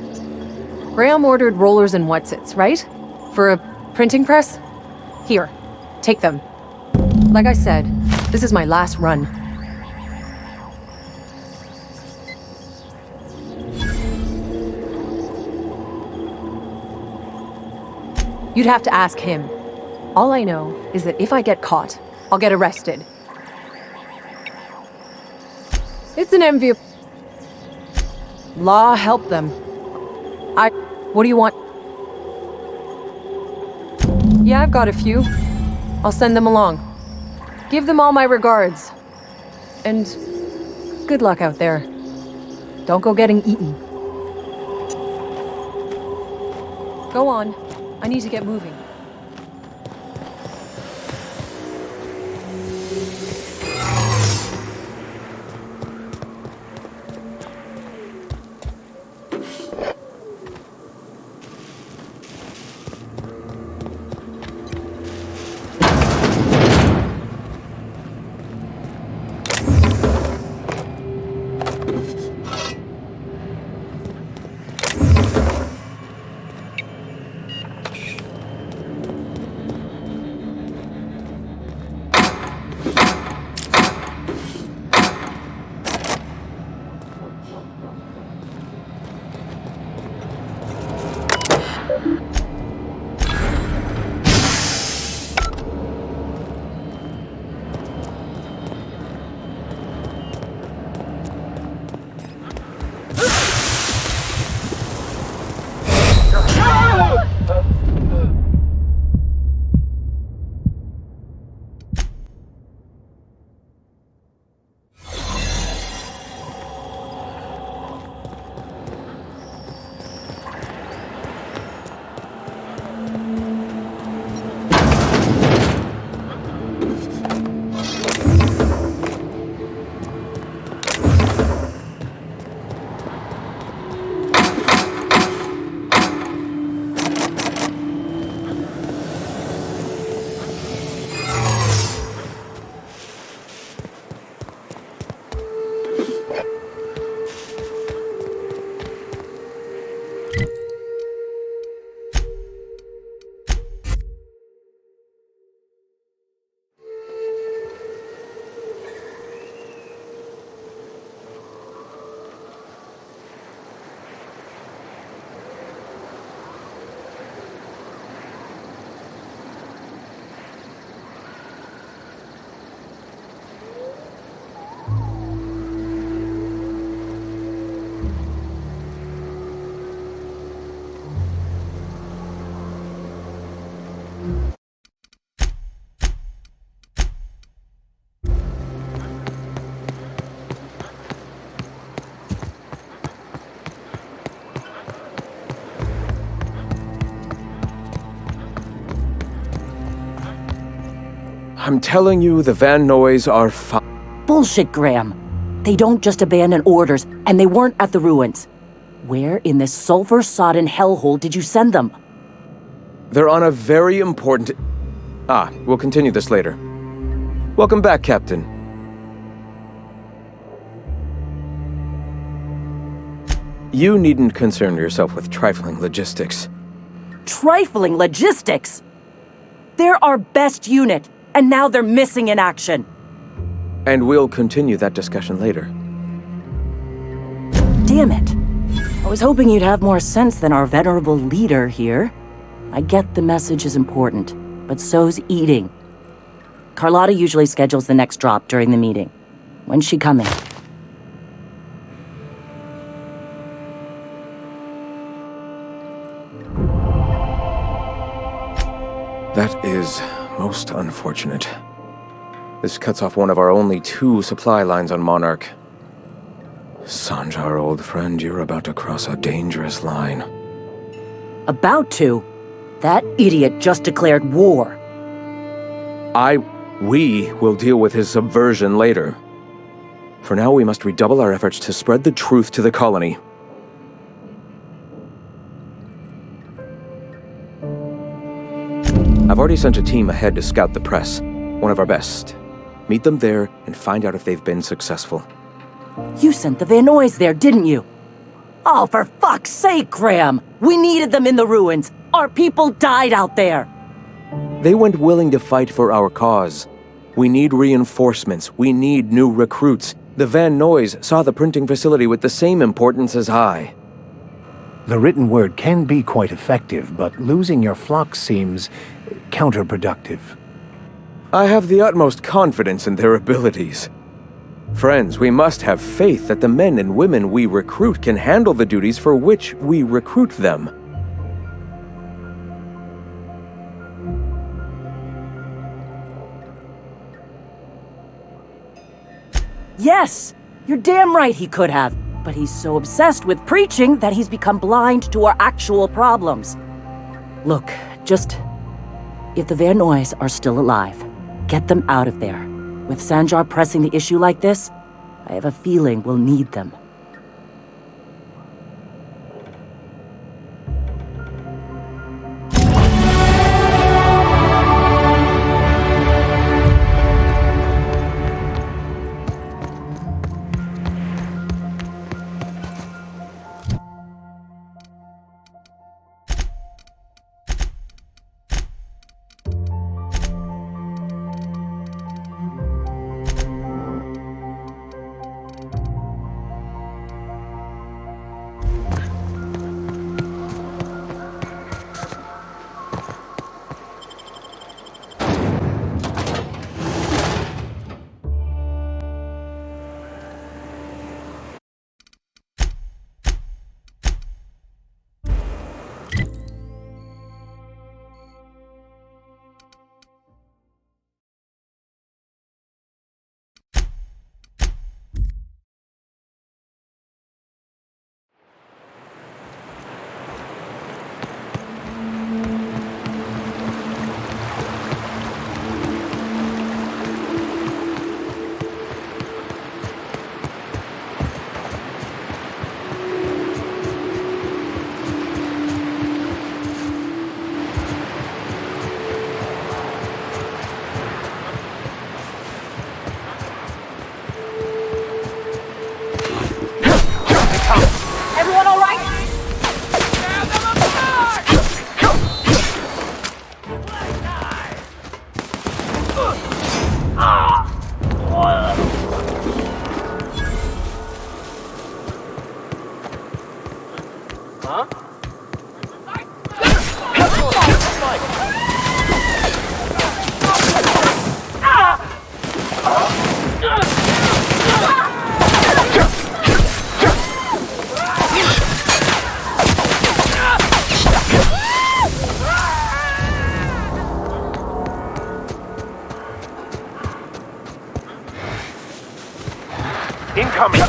Graham ordered rollers and whatsits, right? For a printing press? Here, take them. Like I said, this is my last run. You'd have to ask him. All I know is that if I get caught, I'll get arrested. It's an envy. Law help them. What do you want? Yeah, I've got a few. I'll send them along. Give them all my regards. And good luck out there. Don't go getting eaten. Go on. I need to get moving. I'm telling you, the Van Noys are Bullshit, Graham. They don't just abandon orders, and they weren't at the ruins. Where in this sulfur-sodden hellhole did you send them? They're on a very important... we'll continue this later. Welcome back, Captain. You needn't concern yourself with trifling logistics. Trifling logistics? They're our best unit, and now they're missing in action. And we'll continue that discussion later. Damn it. I was hoping you'd have more sense than our venerable leader here. I get the message is important, but so's eating. Carlotta usually schedules the next drop during the meeting. When's she coming? That is most unfortunate. This cuts off one of our only 2 supply lines on Monarch. Sanjar, old friend, you're about to cross a dangerous line. About to? That idiot just declared war. We will deal with his subversion later. For now, we must redouble our efforts to spread the truth to the colony. I've already sent a team ahead to scout the press, one of our best. Meet them there and find out if they've been successful. You sent the Van Noys there, didn't you? Oh, for fuck's sake, Graham! We needed them in the ruins! Our people died out there! They went willing to fight for our cause. We need reinforcements. We need new recruits. The Van Noys saw the printing facility with the same importance as I. The written word can be quite effective, but losing your flock seems counterproductive. I have the utmost confidence in their abilities. Friends, we must have faith that the men and women we recruit can handle the duties for which we recruit them. Yes! You're damn right he could have. But he's so obsessed with preaching that he's become blind to our actual problems. Look, if the Van Noys are still alive, get them out of there. With Sanjar pressing the issue like this, I have a feeling we'll need them. Incoming!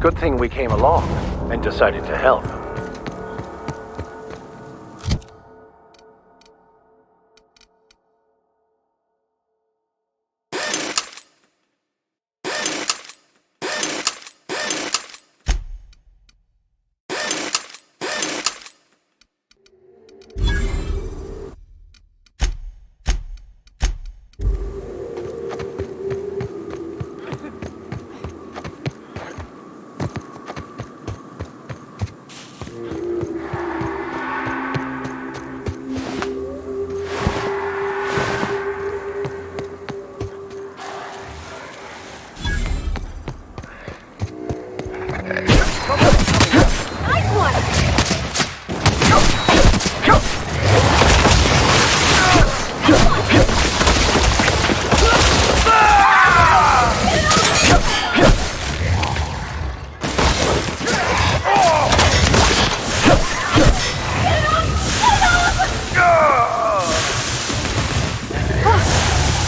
Good thing we came along and decided to help.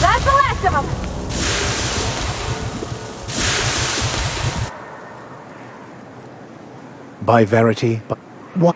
That's the last of them! By Verity, but what?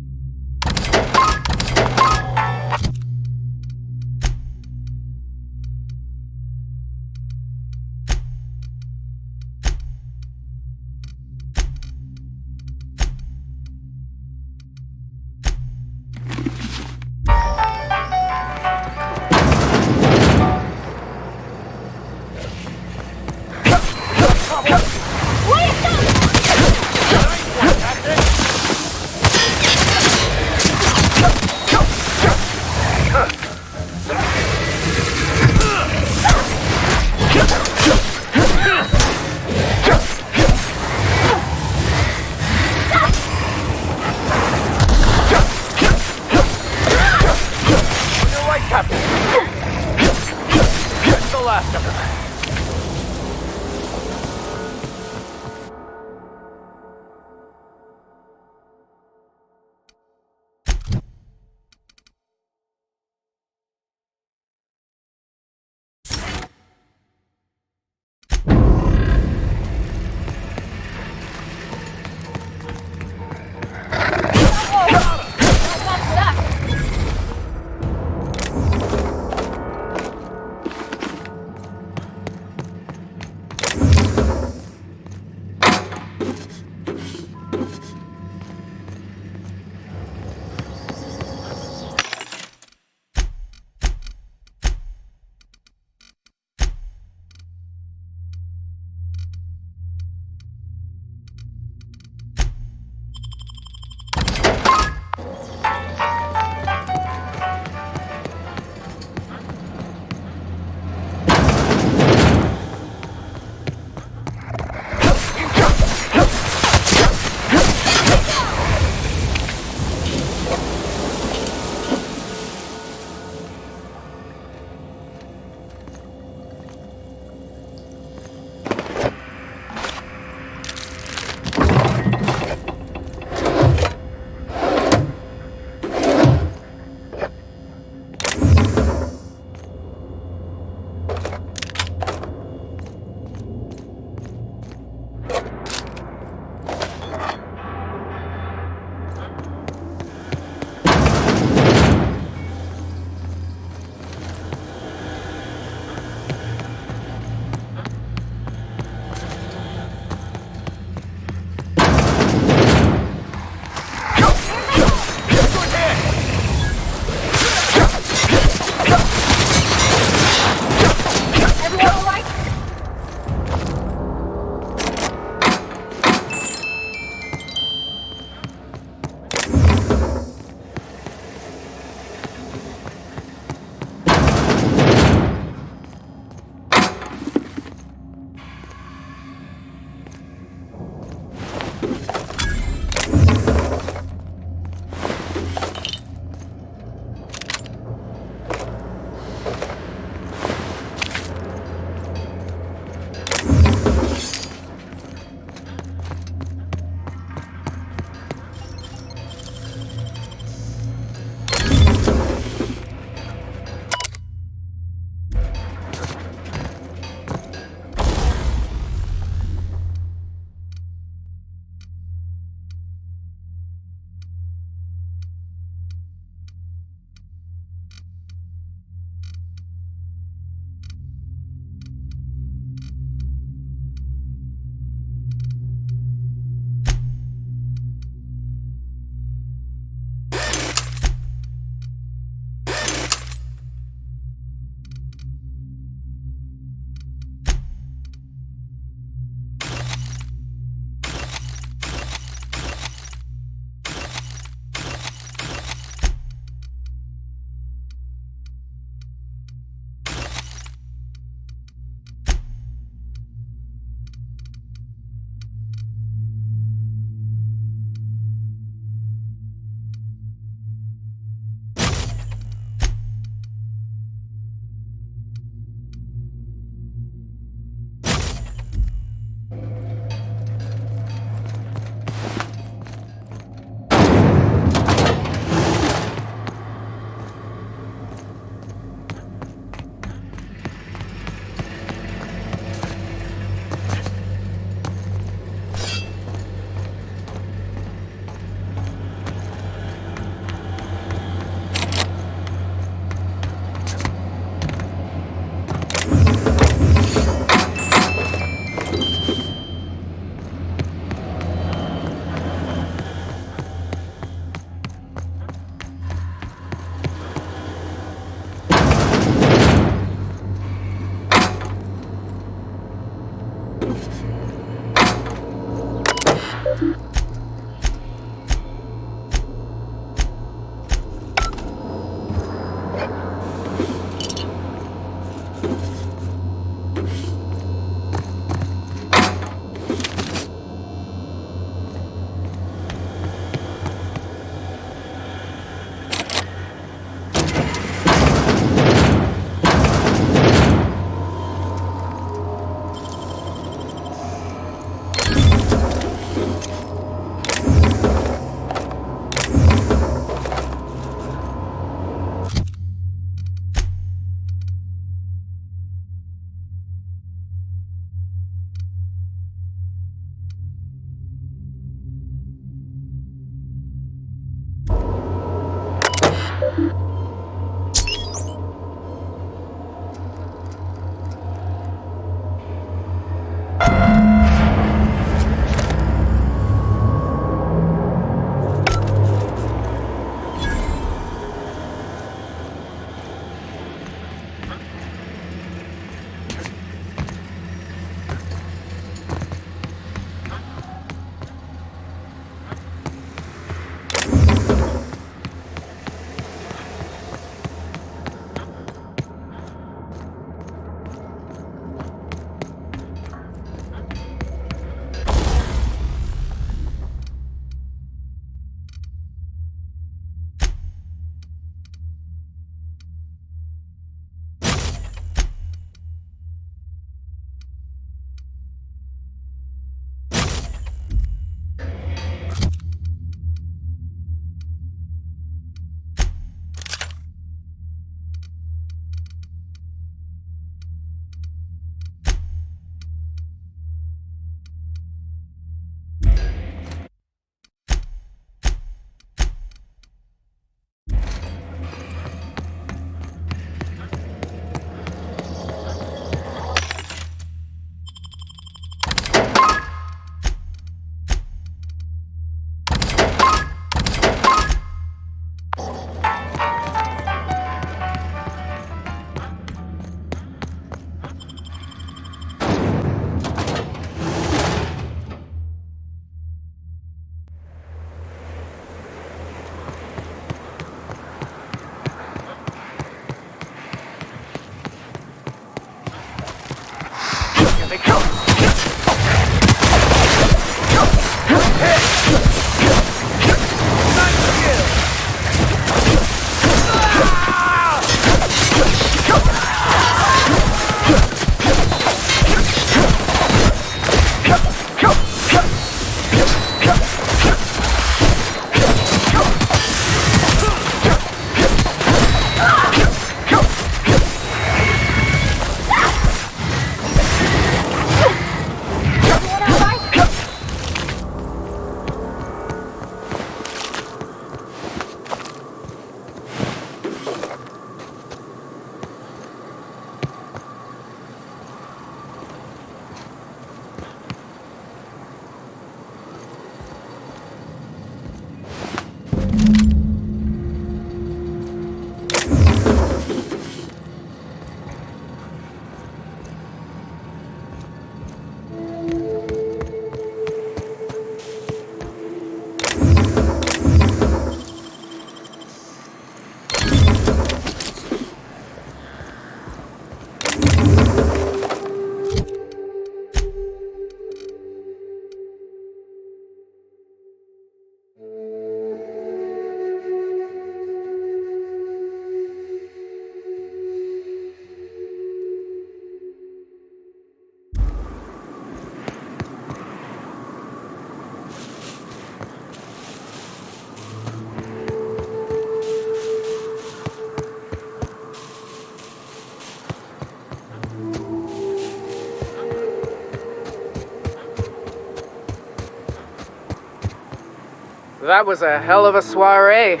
That was a hell of a soiree.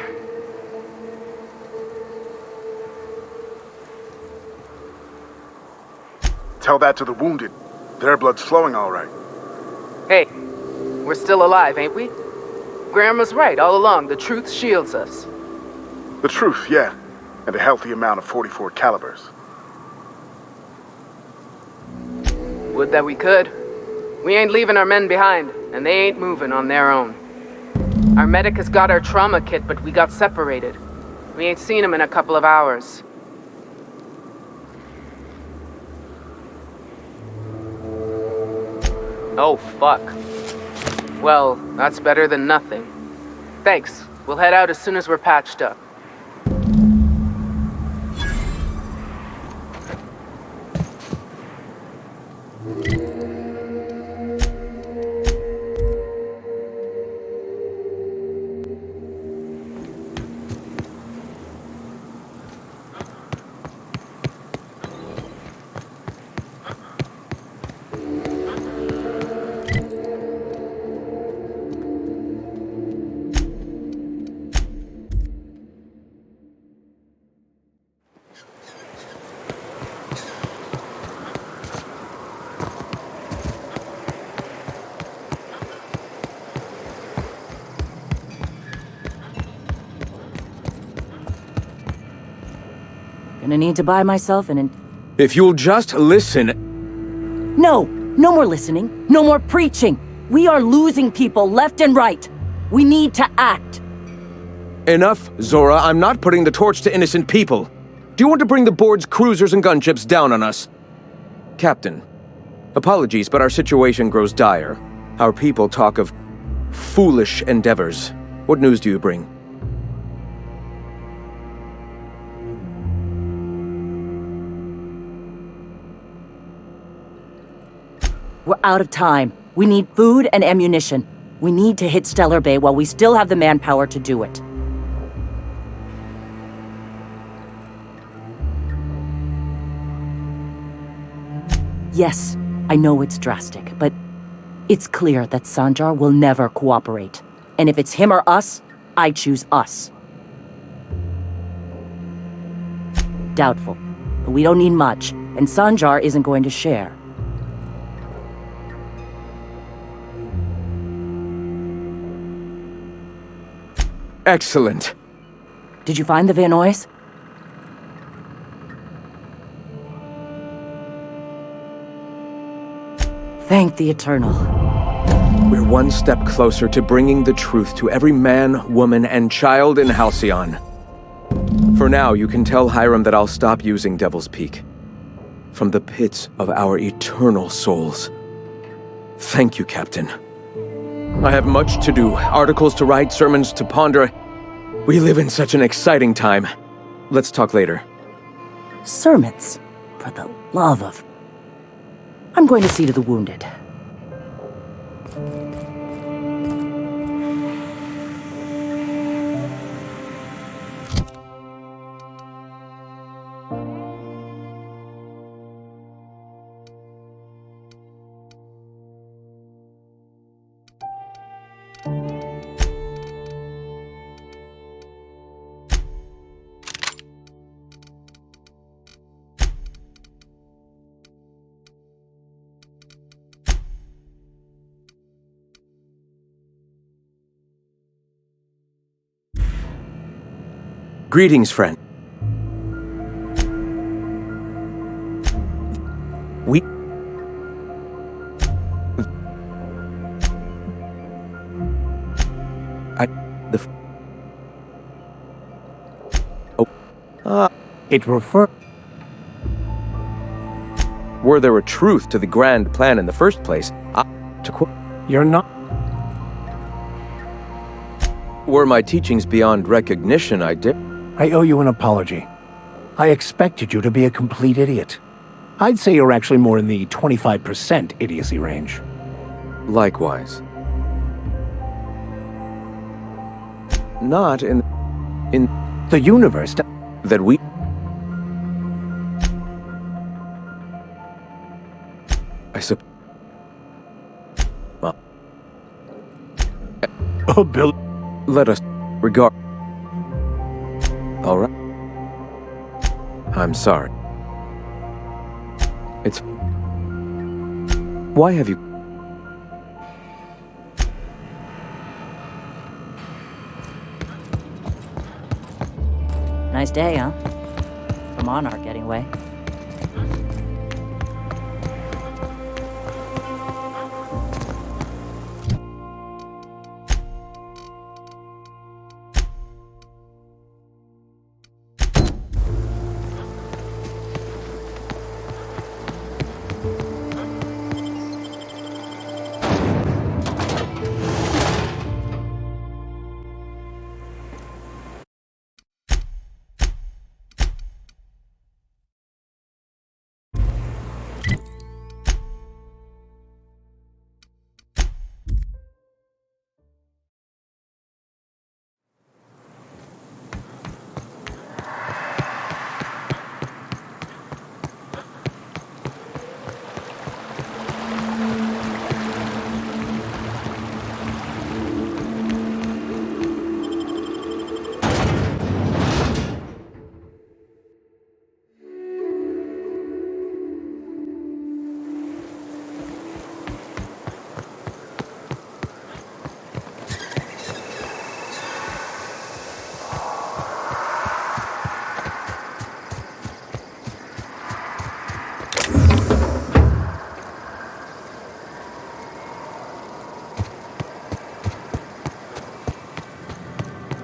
Tell that to the wounded. Their blood's flowing all right. Hey, we're still alive, ain't we? Graham was right all along. The truth shields us. The truth, yeah. And a healthy amount of 44 calibers. Would that we could. We ain't leaving our men behind, and they ain't moving on their own. Our medic has got our trauma kit, but we got separated. We ain't seen him in a couple of hours. Oh, fuck. Well, that's better than nothing. Thanks. We'll head out as soon as we're patched up. Gonna need to buy myself an... If you'll just listen... No! No more listening. No more preaching. We are losing people left and right. We need to act. Enough, Zora. I'm not putting the torch to innocent people. Do you want to bring the board's cruisers and gunships down on us? Captain, apologies, but our situation grows dire. Our people talk of foolish endeavors. What news do you bring? We're out of time. We need food and ammunition. We need to hit Stellar Bay while we still have the manpower to do it. Yes, I know it's drastic, but it's clear that Sanjar will never cooperate. And if it's him or us, I choose us. Doubtful, but we don't need much, and Sanjar isn't going to share. Excellent. Did you find the Vanoys? Thank the Eternal. We're one step closer to bringing the truth to every man, woman, and child in Halcyon. For now, you can tell Hiram that I'll stop using Devil's Peak. From the pits of our eternal souls. Thank you, Captain. I have much to do, articles to write, sermons to ponder. We live in such an exciting time. Let's talk later. Sermons? For the love of... I'm going to see to the wounded. Greetings, friend. It refer... Were there a truth to the grand plan in the first place? To quote... You're not... Were my teachings beyond recognition, I did... I owe you an apology. I expected you to be a complete idiot. I'd say you're actually more in the 25% idiocy range. Likewise. Not in the universe that we... I suppose... Oh, Bill... Let us regard. All right. I'm sorry. It's. Why have you. Nice day, huh? For Monarch, anyway.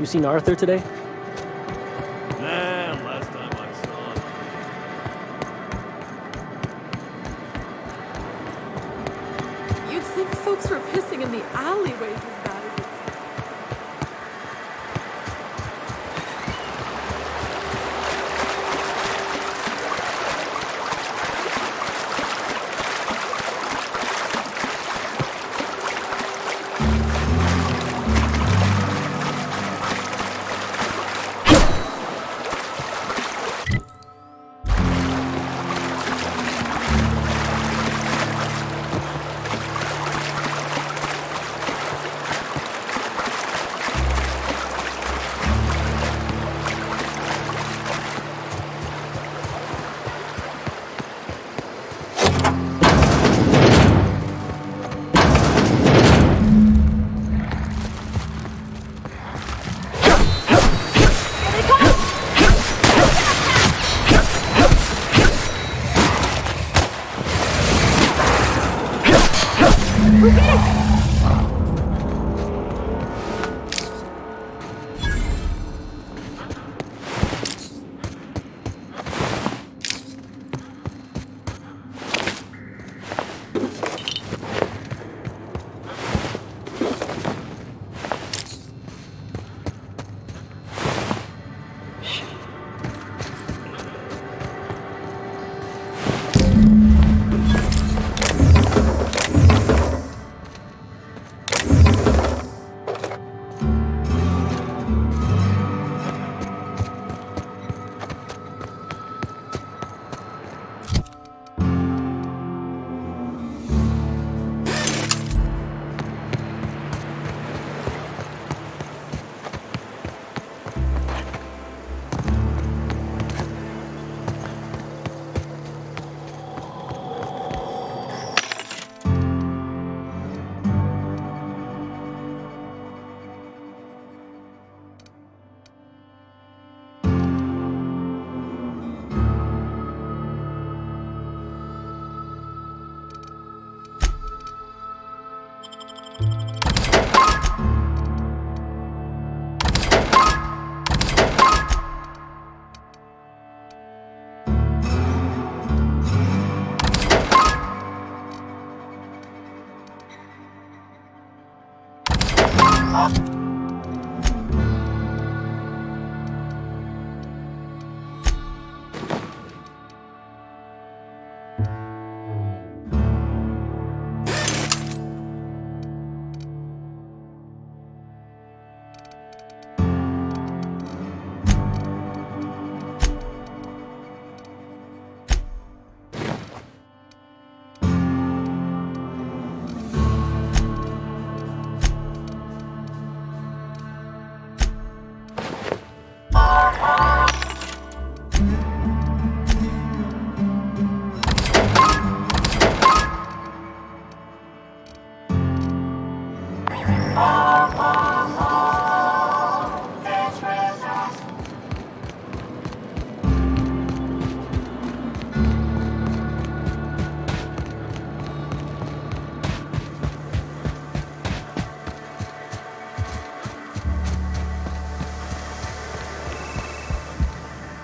You seen Arthur today? Nah, last time I saw him. You'd think folks were pissing in the alleyways as bad as it's.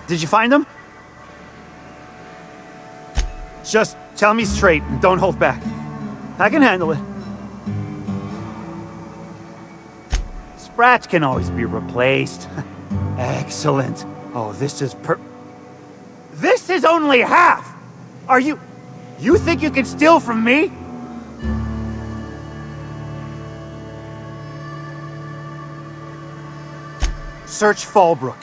Did you find them? Just tell me straight and don't hold back. I can handle it. Sprats can always be replaced. Excellent. Oh, this is This is only half! Are you think you can steal from me? Search Fallbrook.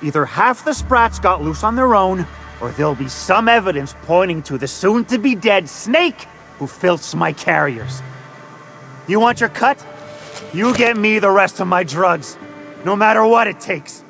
Either half the Sprats got loose on their own, or there'll be some evidence pointing to the soon-to-be-dead Snake who filched my carriers. You want your cut? You get me the rest of my drugs, no matter what it takes.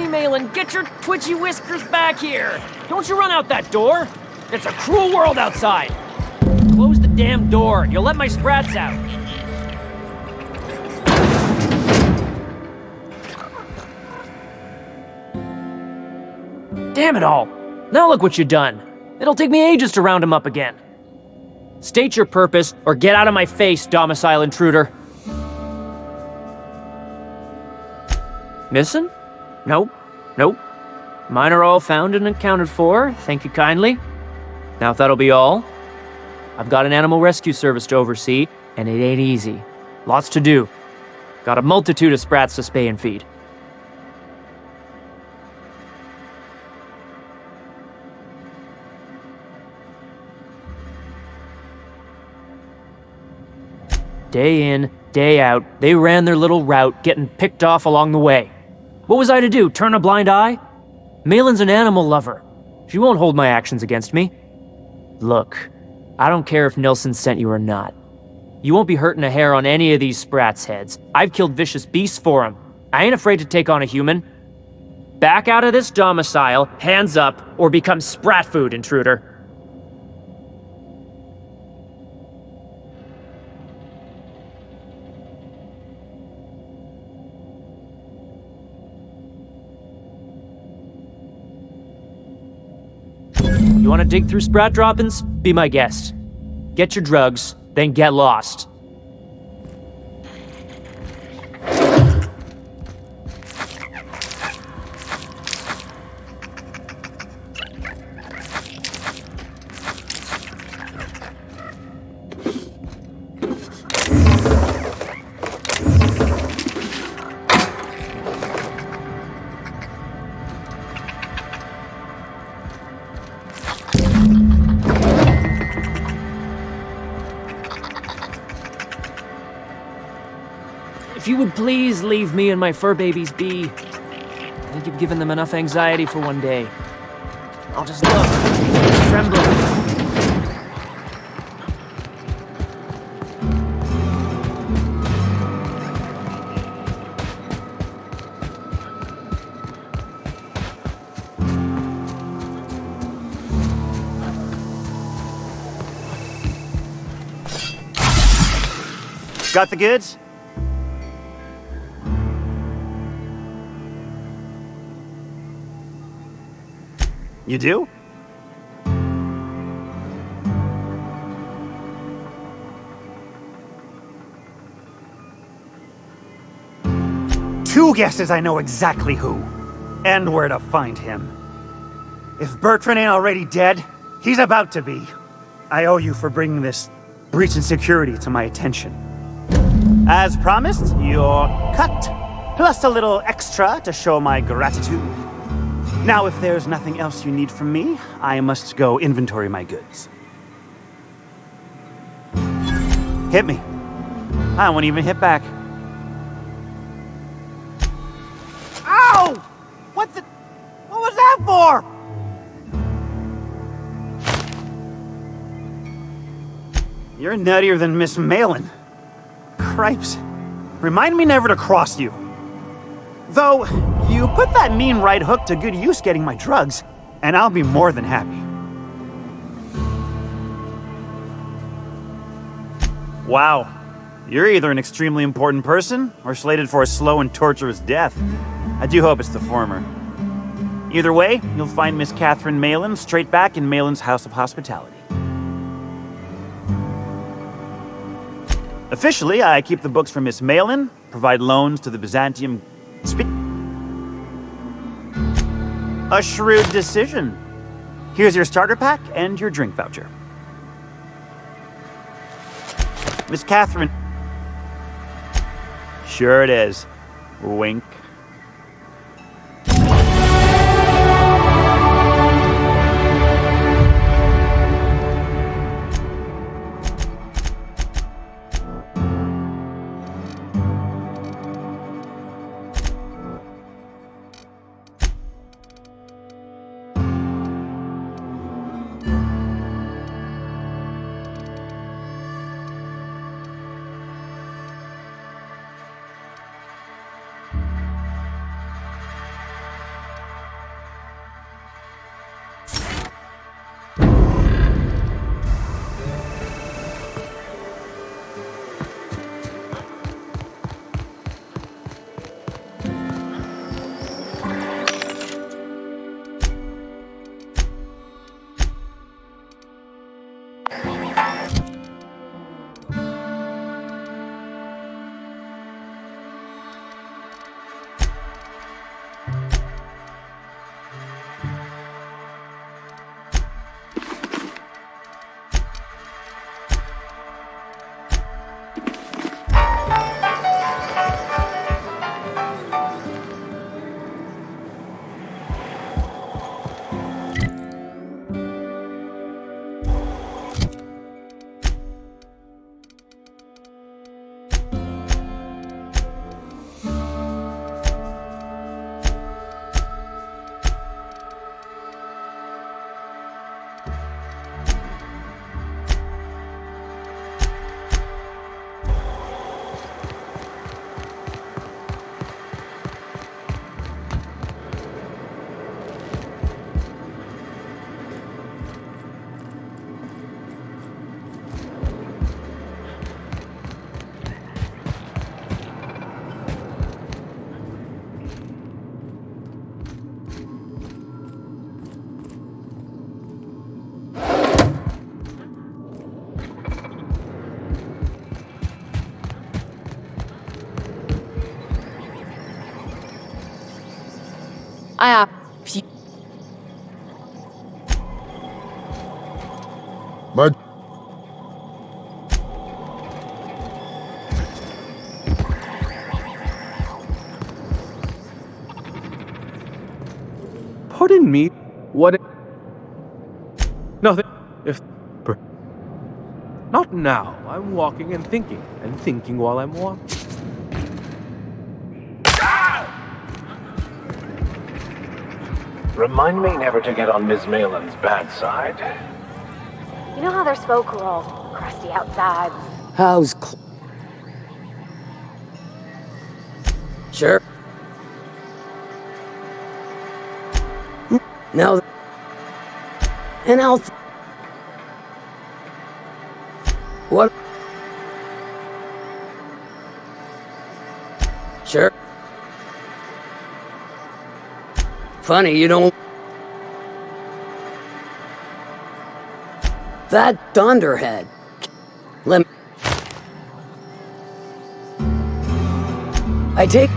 Malin, get your twitchy whiskers back here! Don't you run out that door! It's a cruel world outside! Close the damn door, you'll let my sprats out! Damn it all! Now look what you've done! It'll take me ages to round him up again. State your purpose, or get out of my face, domicile intruder. Missing? Nope. Nope. Mine are all found and accounted for, thank you kindly. Now if that'll be all, I've got an animal rescue service to oversee, and it ain't easy. Lots to do. Got a multitude of sprats to spay and feed. Day in, day out, they ran their little route, getting picked off along the way. What was I to do, turn a blind eye? Malin's an animal lover. She won't hold my actions against me. Look, I don't care if Nilsson sent you or not. You won't be hurting a hair on any of these sprats' heads. I've killed vicious beasts for them. I ain't afraid to take on a human. Back out of this domicile, hands up, or become sprat food, intruder. You want to dig through sprat droppings? Be my guest. Get your drugs, then get lost. If you would please leave me and my fur babies be. I think you've given them enough anxiety for one day. I'll just look, tremble. Got the goods? You do? Two guesses I know exactly who, and where to find him. If Bertrand ain't already dead, he's about to be. I owe you for bringing this breach in security to my attention. As promised, you're cut, plus a little extra to show my gratitude. Now, if there's nothing else you need from me, I must go inventory my goods. Hit me. I won't even hit back. Ow! What was that for? You're nuttier than Miss Malin. Cripes. Remind me never to cross you. Though, you put that mean right hook to good use getting my drugs, and I'll be more than happy. Wow. You're either an extremely important person or slated for a slow and torturous death. I do hope it's the former. Either way, you'll find Miss Catherine Malin straight back in Malin's House of Hospitality. Officially, I keep the books for Miss Malin, provide loans to the Byzantium... A shrewd decision. Here's your starter pack and your drink voucher. Miss Catherine... Sure it is. Wink. Pardon me, what... Nothing. Not now. I'm walking and thinking while I'm walking. Remind me never to get on Ms. Malin's bad side. You know how their smoke are all crusty outside? How's Sure. Now... And I'll... What? Sure. Funny, you don't... That dunderhead. Let me... I take...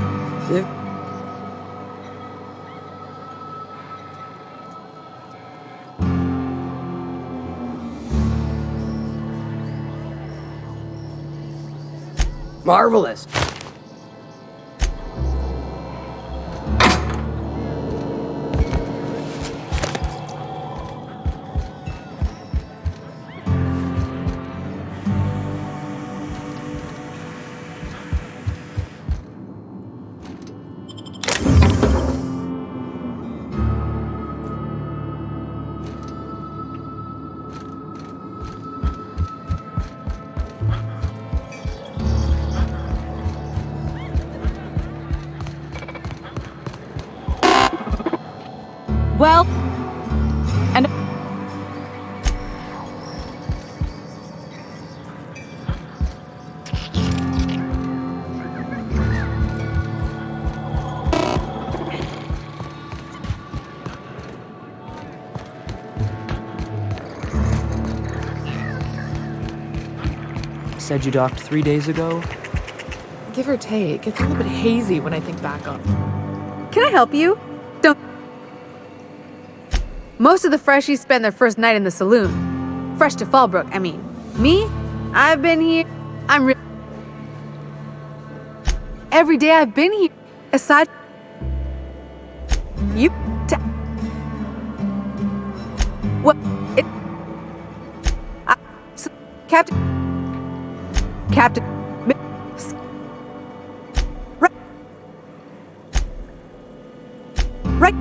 Marvelous. Well, and... said you docked 3 days ago? Give or take. It's a little bit hazy when I think back on it. Can I help you? Don't. Most of the freshies spend their first night in the saloon. Fresh to Fallbrook, I mean. Me? I've been here. Every day I've been here. Aside. You. What? Captain. Right. Right.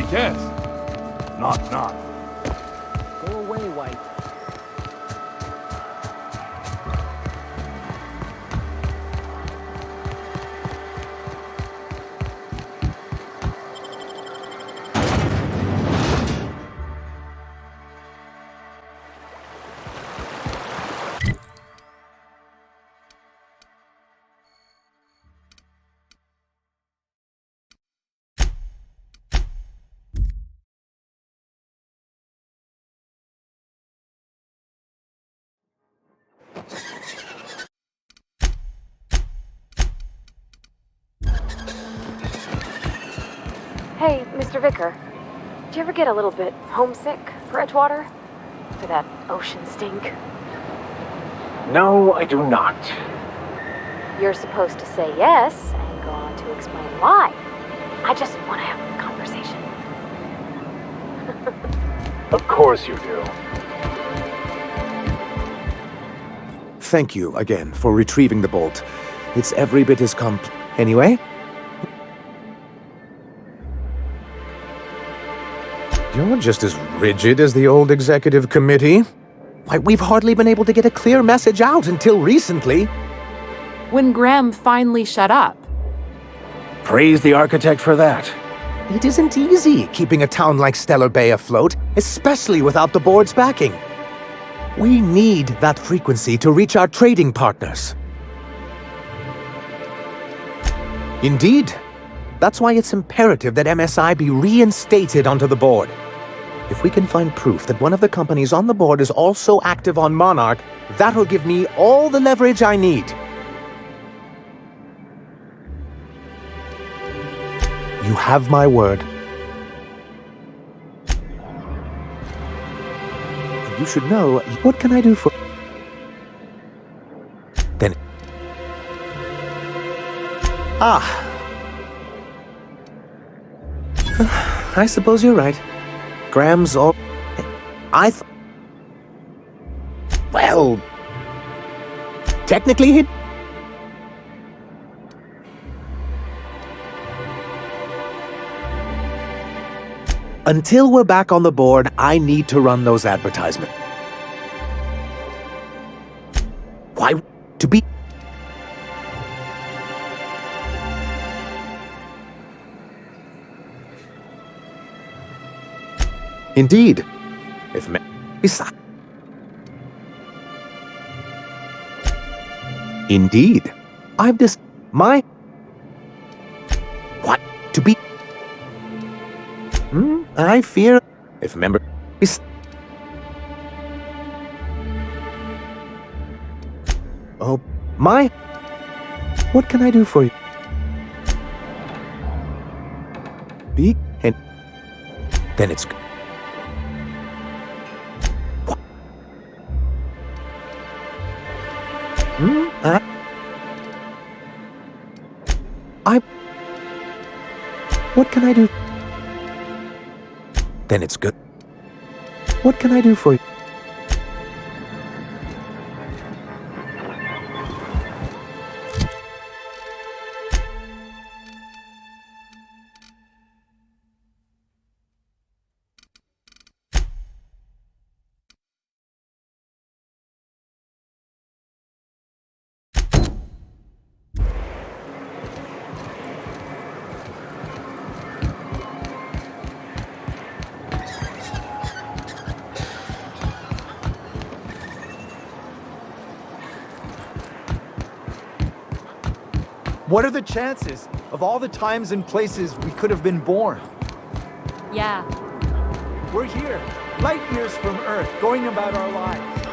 Yes. Knock, knock. Go away, White. Hey, Mr. Vicar. Do you ever get a little bit homesick for Edgewater? For that ocean stink? No, I do not. You're supposed to say yes and go on to explain why. I just want to have a conversation. Of course you do. Thank you again for retrieving the bolt. It's every bit as Anyway? You're just as rigid as the old executive committee. Why, we've hardly been able to get a clear message out until recently. When Graham finally shut up. Praise the architect for that. It isn't easy keeping a town like Stellar Bay afloat, especially without the board's backing. We need that frequency to reach our trading partners. Indeed. That's why it's imperative that MSI be reinstated onto the board. If we can find proof that one of the companies on the board is also active on Monarch, that'll give me all the leverage I need. You have my word. You should know, what can I do for... Then... I suppose you're right. Graham's all... Well... Technically, he... Until we're back on the board, I need to run those advertisements. Why? To be... Indeed. If besides. Indeed. I've just my what to be I fear if member oh my what can I do for you? Be and then it's what can I do? Then it's good. What can I do for you? What are the chances of all the times and places we could have been born? Yeah. We're here, light years from Earth, going about our lives.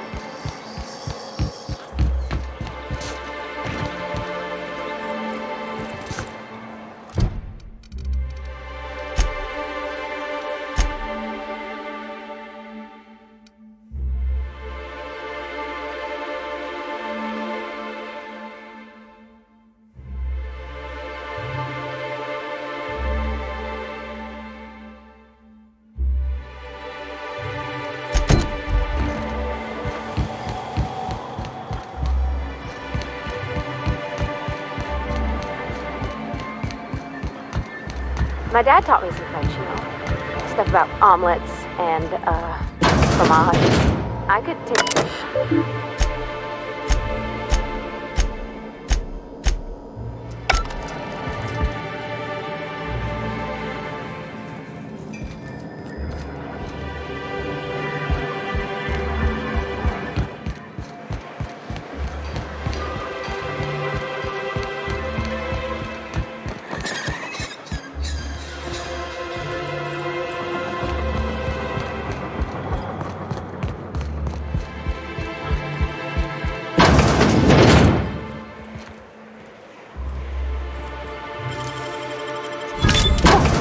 My dad taught me some French, you know. Stuff about omelets and, fromage. I could take...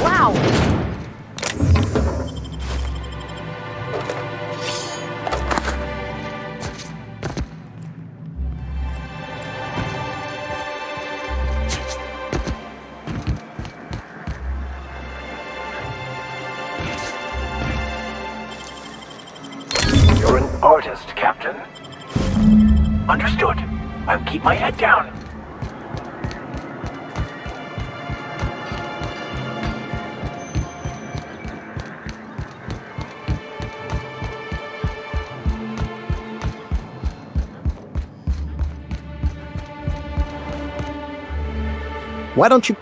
Wow! You're an artist, Captain. Understood. I'll keep my head down. Why don't you?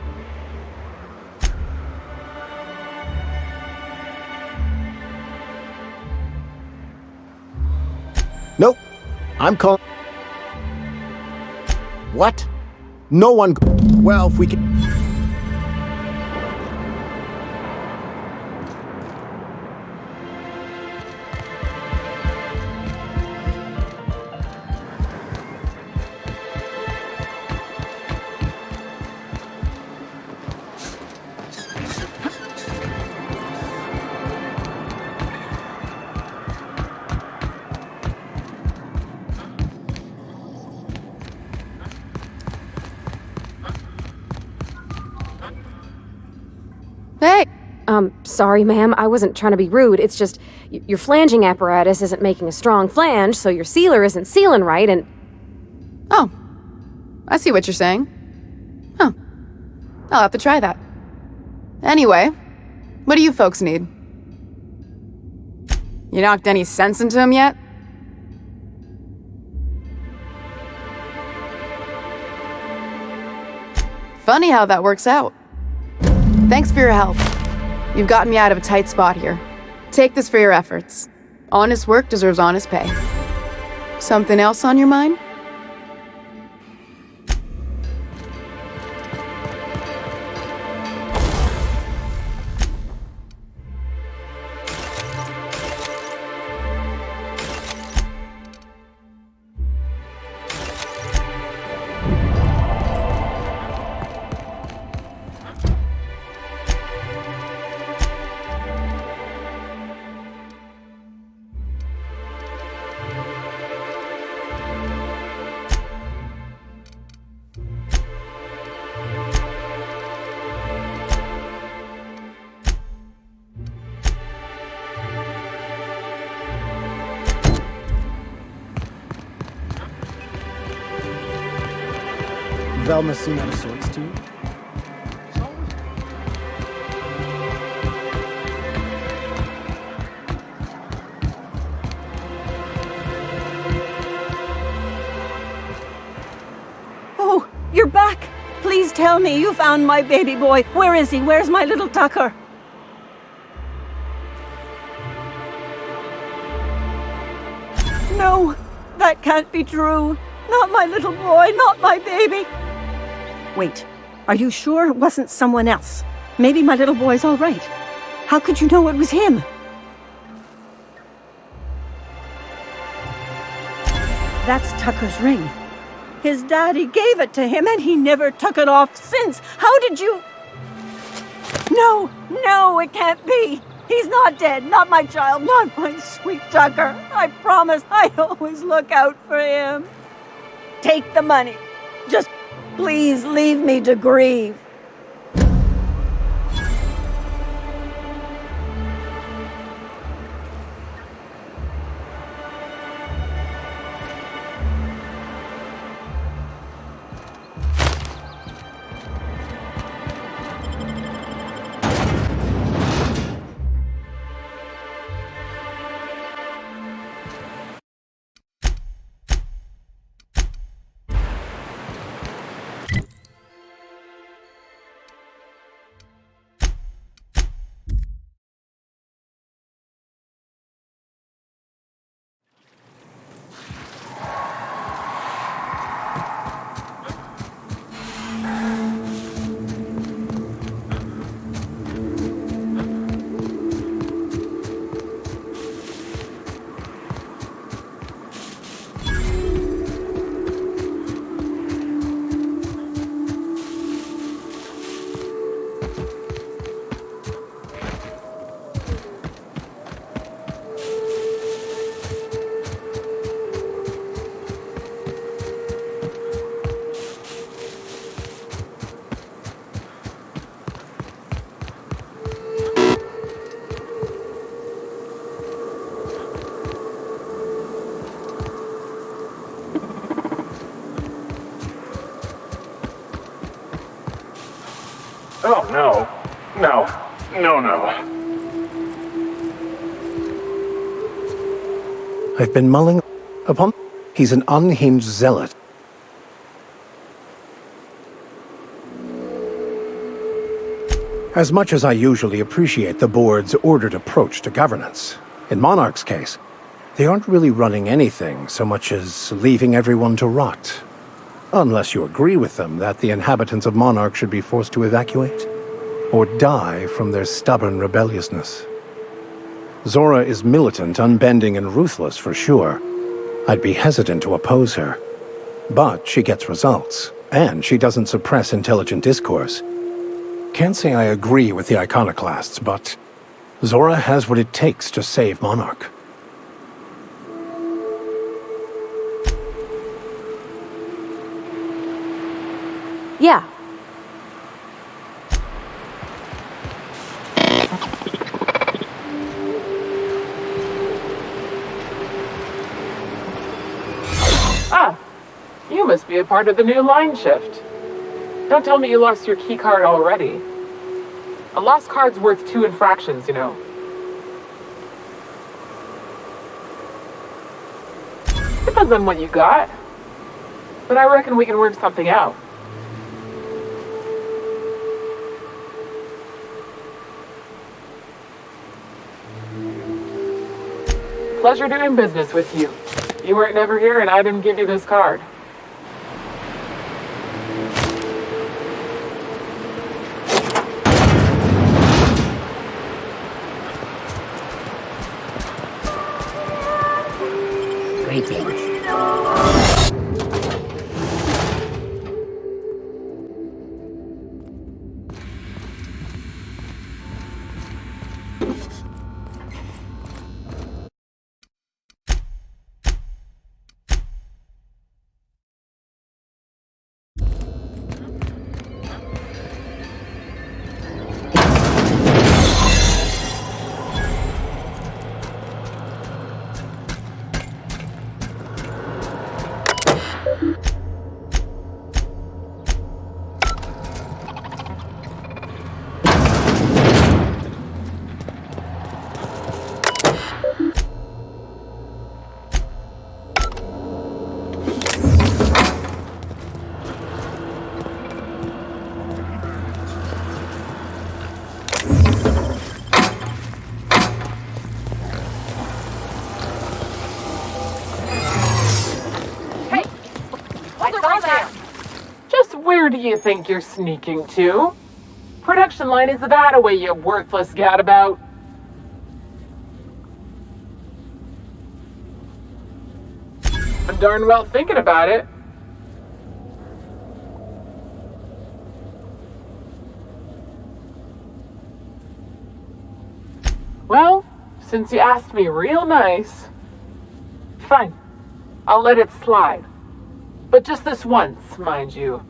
Nope. I'm calling. What? No one. Well, if we can. Hey! Sorry, ma'am. I wasn't trying to be rude. It's just, your flanging apparatus isn't making a strong flange, so your sealer isn't sealing right, and... Oh. I see what you're saying. Huh. I'll have to try that. Anyway, what do you folks need? You knocked any sense into him yet? Funny how that works out. Thanks for your help. You've gotten me out of a tight spot here. Take this for your efforts. Honest work deserves honest pay. Something else on your mind? Velma seem out of sorts to you? Oh, you're back! Please tell me you found my baby boy. Where is he? Where's my little Tucker? No, that can't be true. Not my little boy, not my baby. Wait, are you sure it wasn't someone else? Maybe my little boy's all right. How could you know it was him? That's Tucker's ring. His daddy gave it to him and he never took it off since. How did you... No, it can't be. He's not dead, not my child, not my sweet Tucker. I promise I always look out for him. Take the money. Just please leave me to grieve. Oh, no. No. I've been mulling upon... He's an unhinged zealot. As much as I usually appreciate the board's ordered approach to governance, in Monarch's case, they aren't really running anything so much as leaving everyone to rot. Unless you agree with them that the inhabitants of Monarch should be forced to evacuate, or die from their stubborn rebelliousness. Zora is militant, unbending, and ruthless for sure. I'd be hesitant to oppose her. But she gets results, and she doesn't suppress intelligent discourse. Can't say I agree with the iconoclasts, but Zora has what it takes to save Monarch. Yeah. Ah, you must be a part of the new line shift. Don't tell me you lost your key card already. A lost card's worth 2 infractions, you know. Depends on what you got. But I reckon we can work something out. Pleasure doing business with you. You weren't never here and I didn't give you this card. Greetings. Just where do you think you're sneaking to? Production line is that away, you worthless gadabout. I'm darn well thinking about it. Well, since you asked me real nice, fine. I'll let it slide. But just this once, mind you.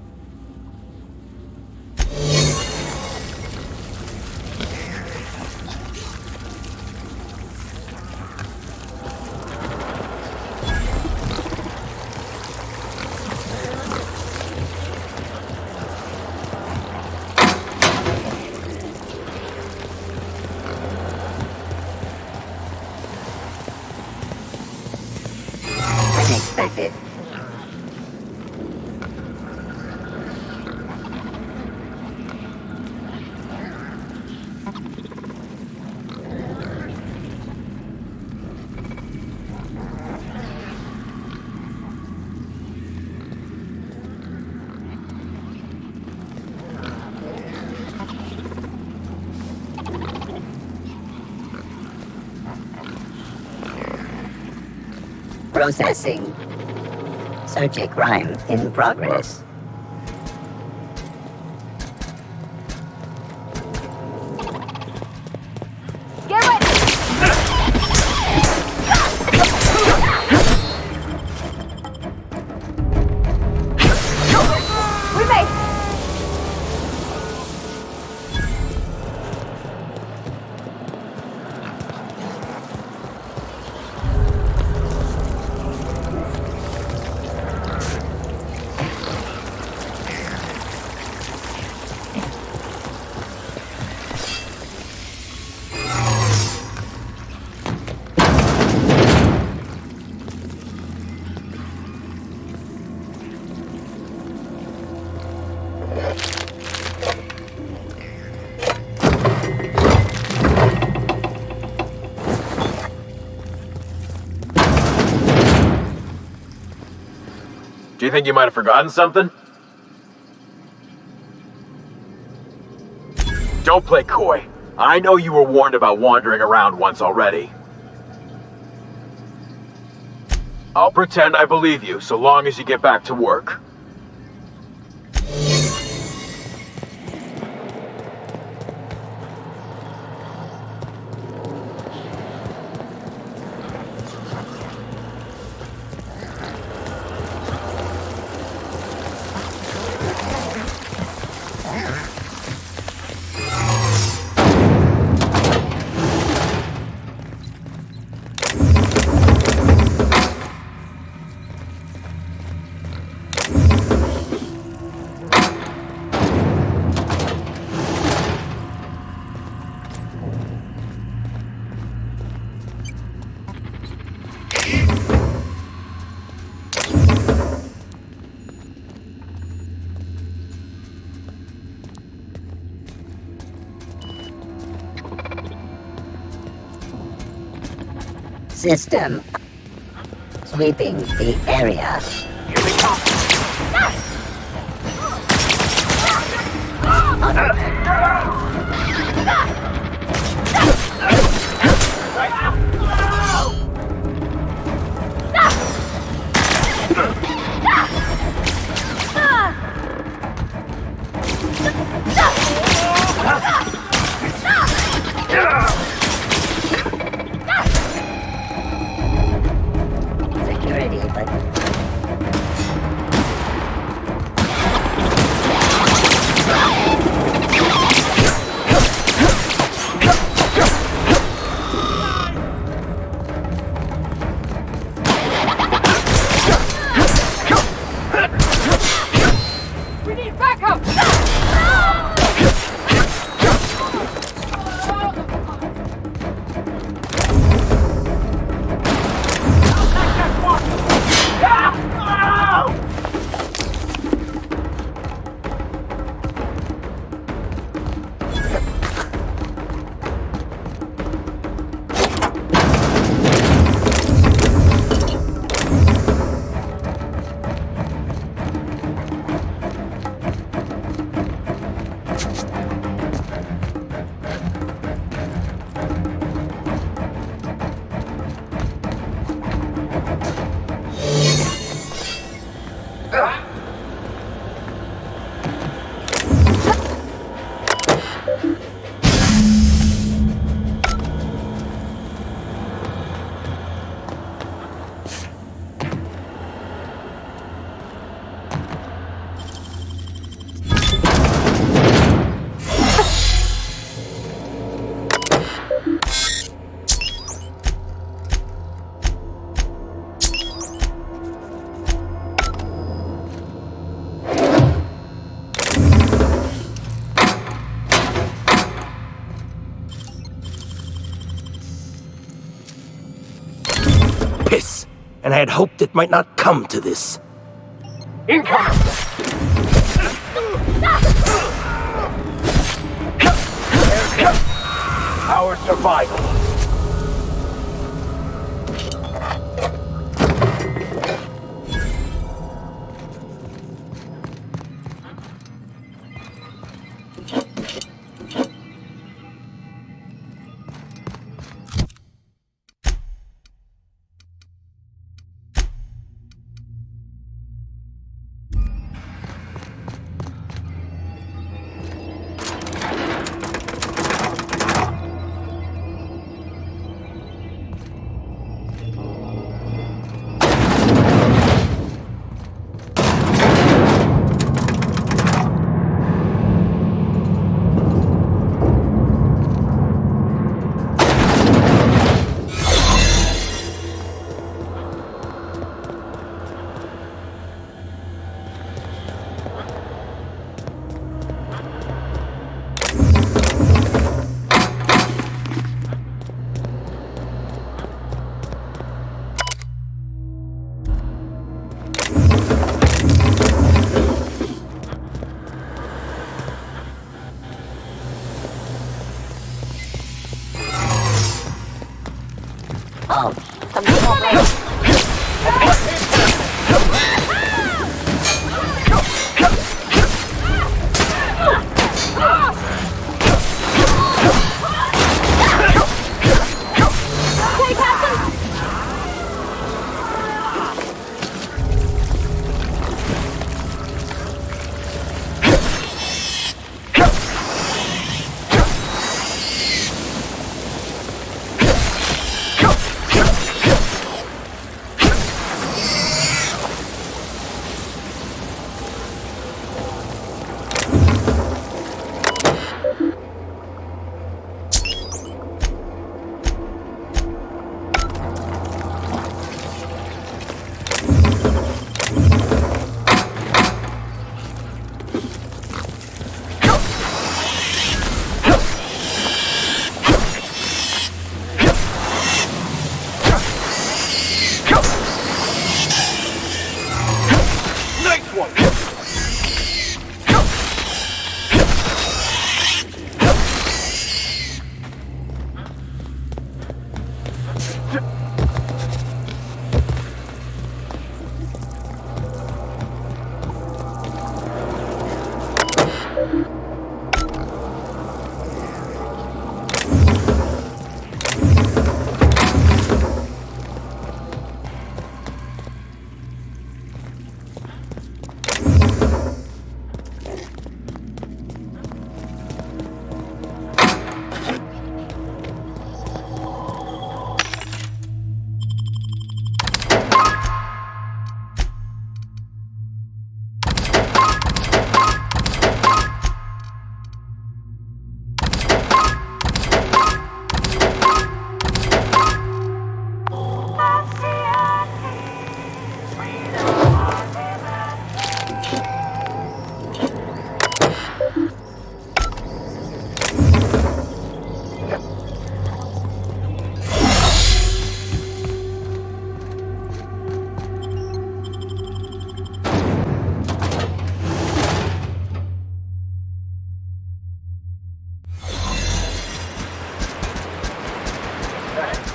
Unexpected. Processing. Search a crime in progress. Get ready! We made it! Do you think you might have forgotten something? Don't play coy. I know you were warned about wandering around once already. I'll pretend I believe you, so long as you get back to work. system. Sweeping the area. Security, but We need backup! Piss! And I had hoped it might not come to this. Incoming! Our survival.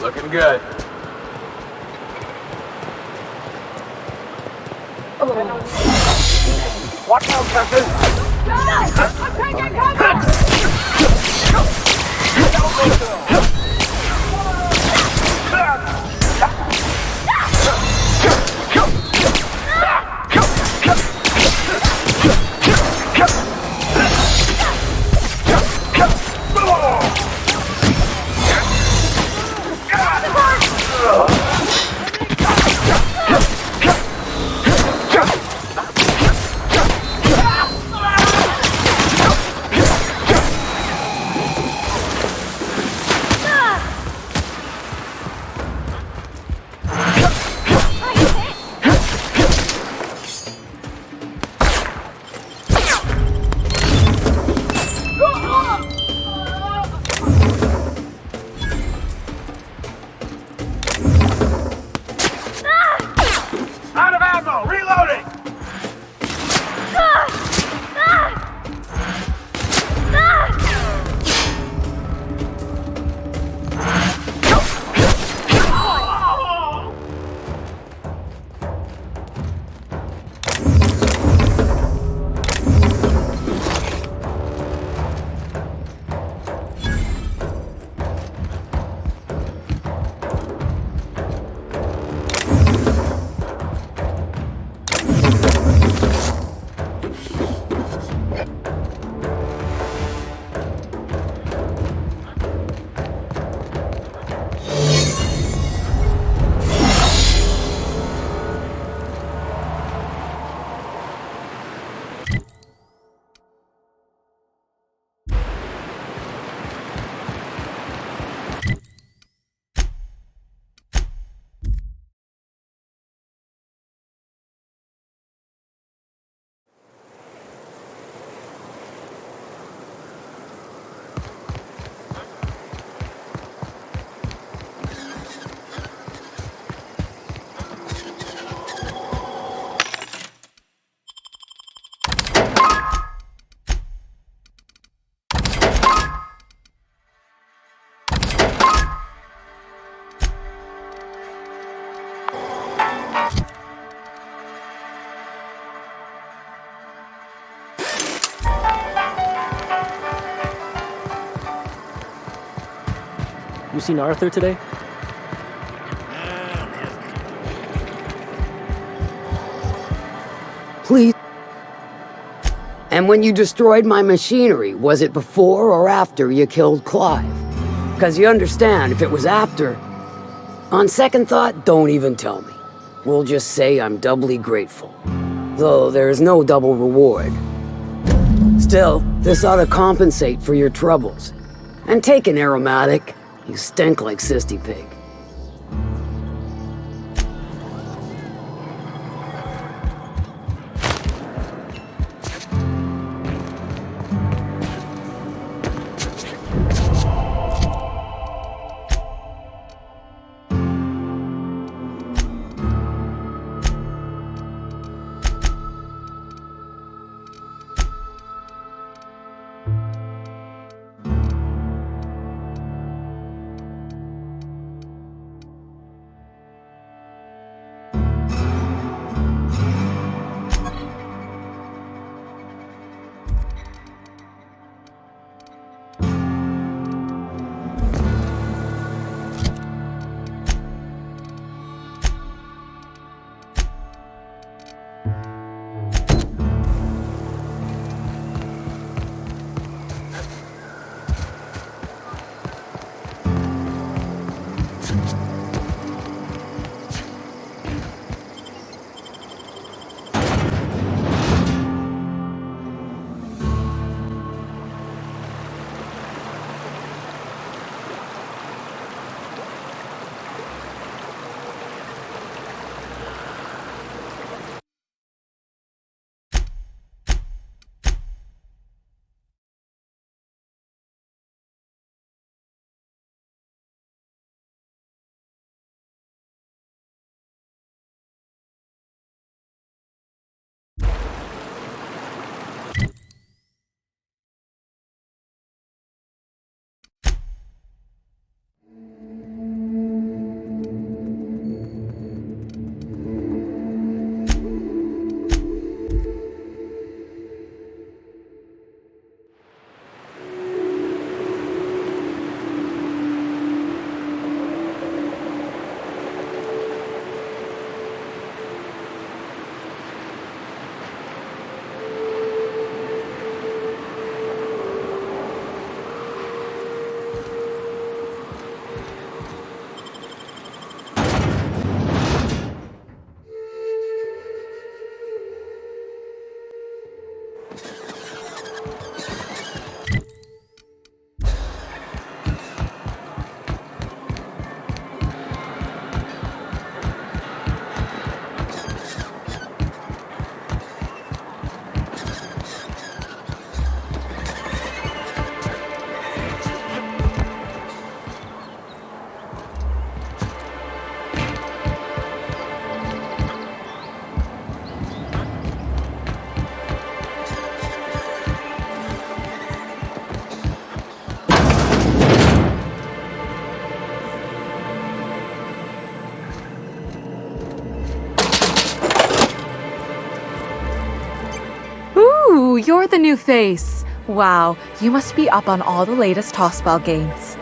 Looking good. Watch out, Captain! Out of ammo! Reloading! You seen Arthur today? Please. And when you destroyed my machinery, was it before or after you killed Clive? Because you understand, if it was after, on second thought, don't even tell me. We'll just say I'm doubly grateful. Though there's no double reward. Still, this ought to compensate for your troubles. And take an aromatic. You stink like Sisty Pig. you're the new face. Wow, you must be up on all the latest tossball games.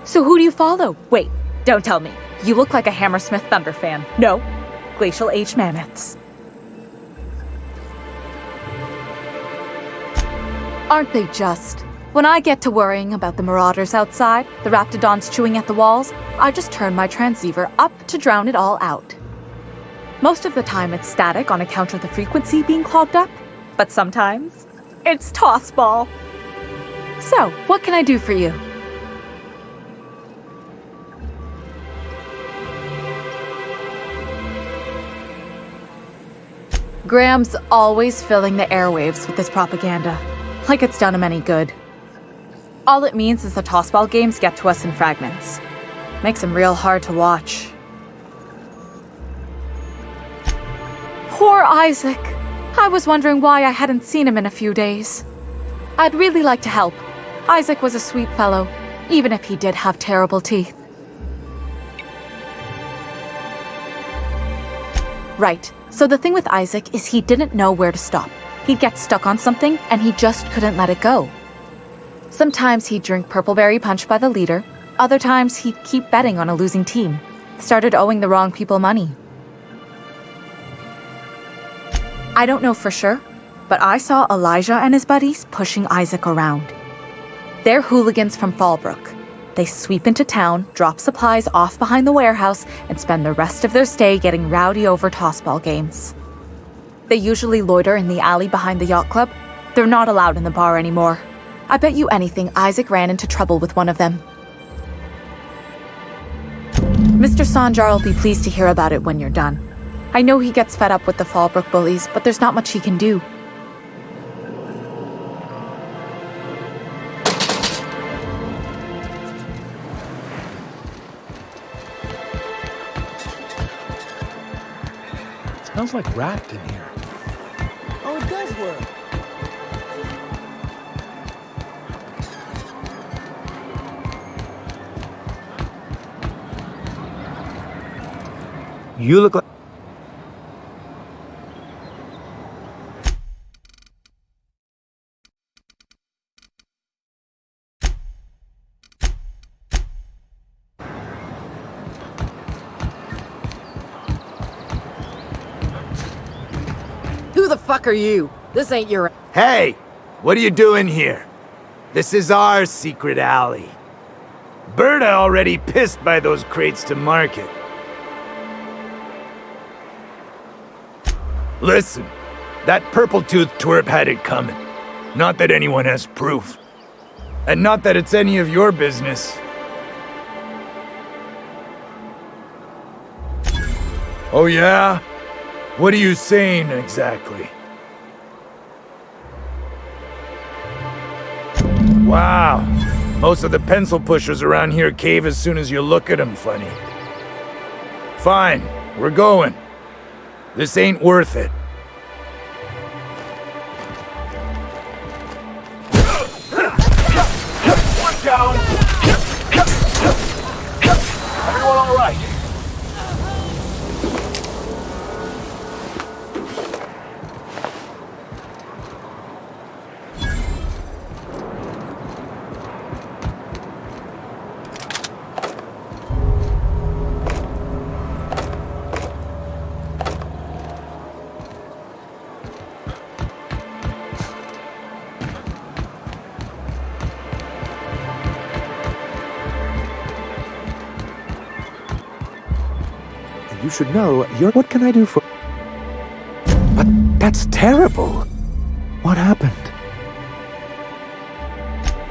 So who do you follow? Wait, don't tell me. You look like a Hammersmith Thunder fan. No, Glacial H Mammoths. Aren't they just? When I get to worrying about the marauders outside, the raptidons chewing at the walls, I just turn my transceiver up to drown it all out. Most of the time it's static on account of the frequency being clogged up, but sometimes it's tossball. So, what can I do for you? Graham's always filling the airwaves with this propaganda, like it's done him any good. All it means is the tossball games get to us in fragments. Makes them real hard to watch. Poor Isaac. I was wondering why I hadn't seen him in a few days. I'd really like to help. Isaac was a sweet fellow, even if he did have terrible teeth. Right. So the thing with Isaac is he didn't know where to stop. He'd get stuck on something, and he just couldn't let it go. Sometimes he'd drink purpleberry punch by the liter. Other times he'd keep betting on a losing team. Started owing the wrong people money. I don't know for sure, but I saw Elijah and his buddies pushing Isaac around. They're hooligans from Fallbrook. They sweep into town, drop supplies off behind the warehouse, and spend the rest of their stay getting rowdy over tossball games. They usually loiter in the alley behind the yacht club. They're not allowed in the bar anymore. I bet you anything Isaac ran into trouble with one of them. Mr. Sanjar will be pleased to hear about it when you're done. I know he gets fed up with the Fallbrook bullies, but there's not much he can do. Smells like rat in here. Oh, it does work. You look like... Who the fuck are you? This ain't your... Hey! What are you doing here? This is our secret alley. Berta already pissed by those crates to market. Listen, that purple-toothed twerp had it coming. Not that anyone has proof. And not that it's any of your business. Oh yeah? What are you saying exactly? Wow. Most of the pencil pushers around here cave as soon as you look at them funny. Fine, we're going. This ain't worth it. One down. Everyone all right? You should know, what can I do for... But that's terrible. What happened?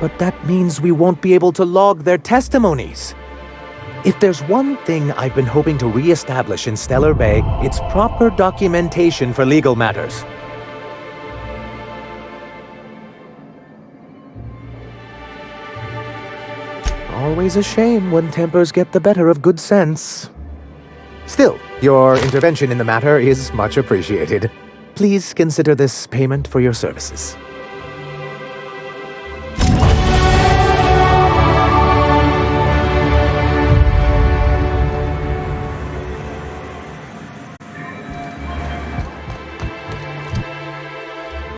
But that means we won't be able to log their testimonies. If there's one thing I've been hoping to re-establish in Stellar Bay, it's proper documentation for legal matters. Always a shame when tempers get the better of good sense. Still, your intervention in the matter is much appreciated. Please consider this payment for your services.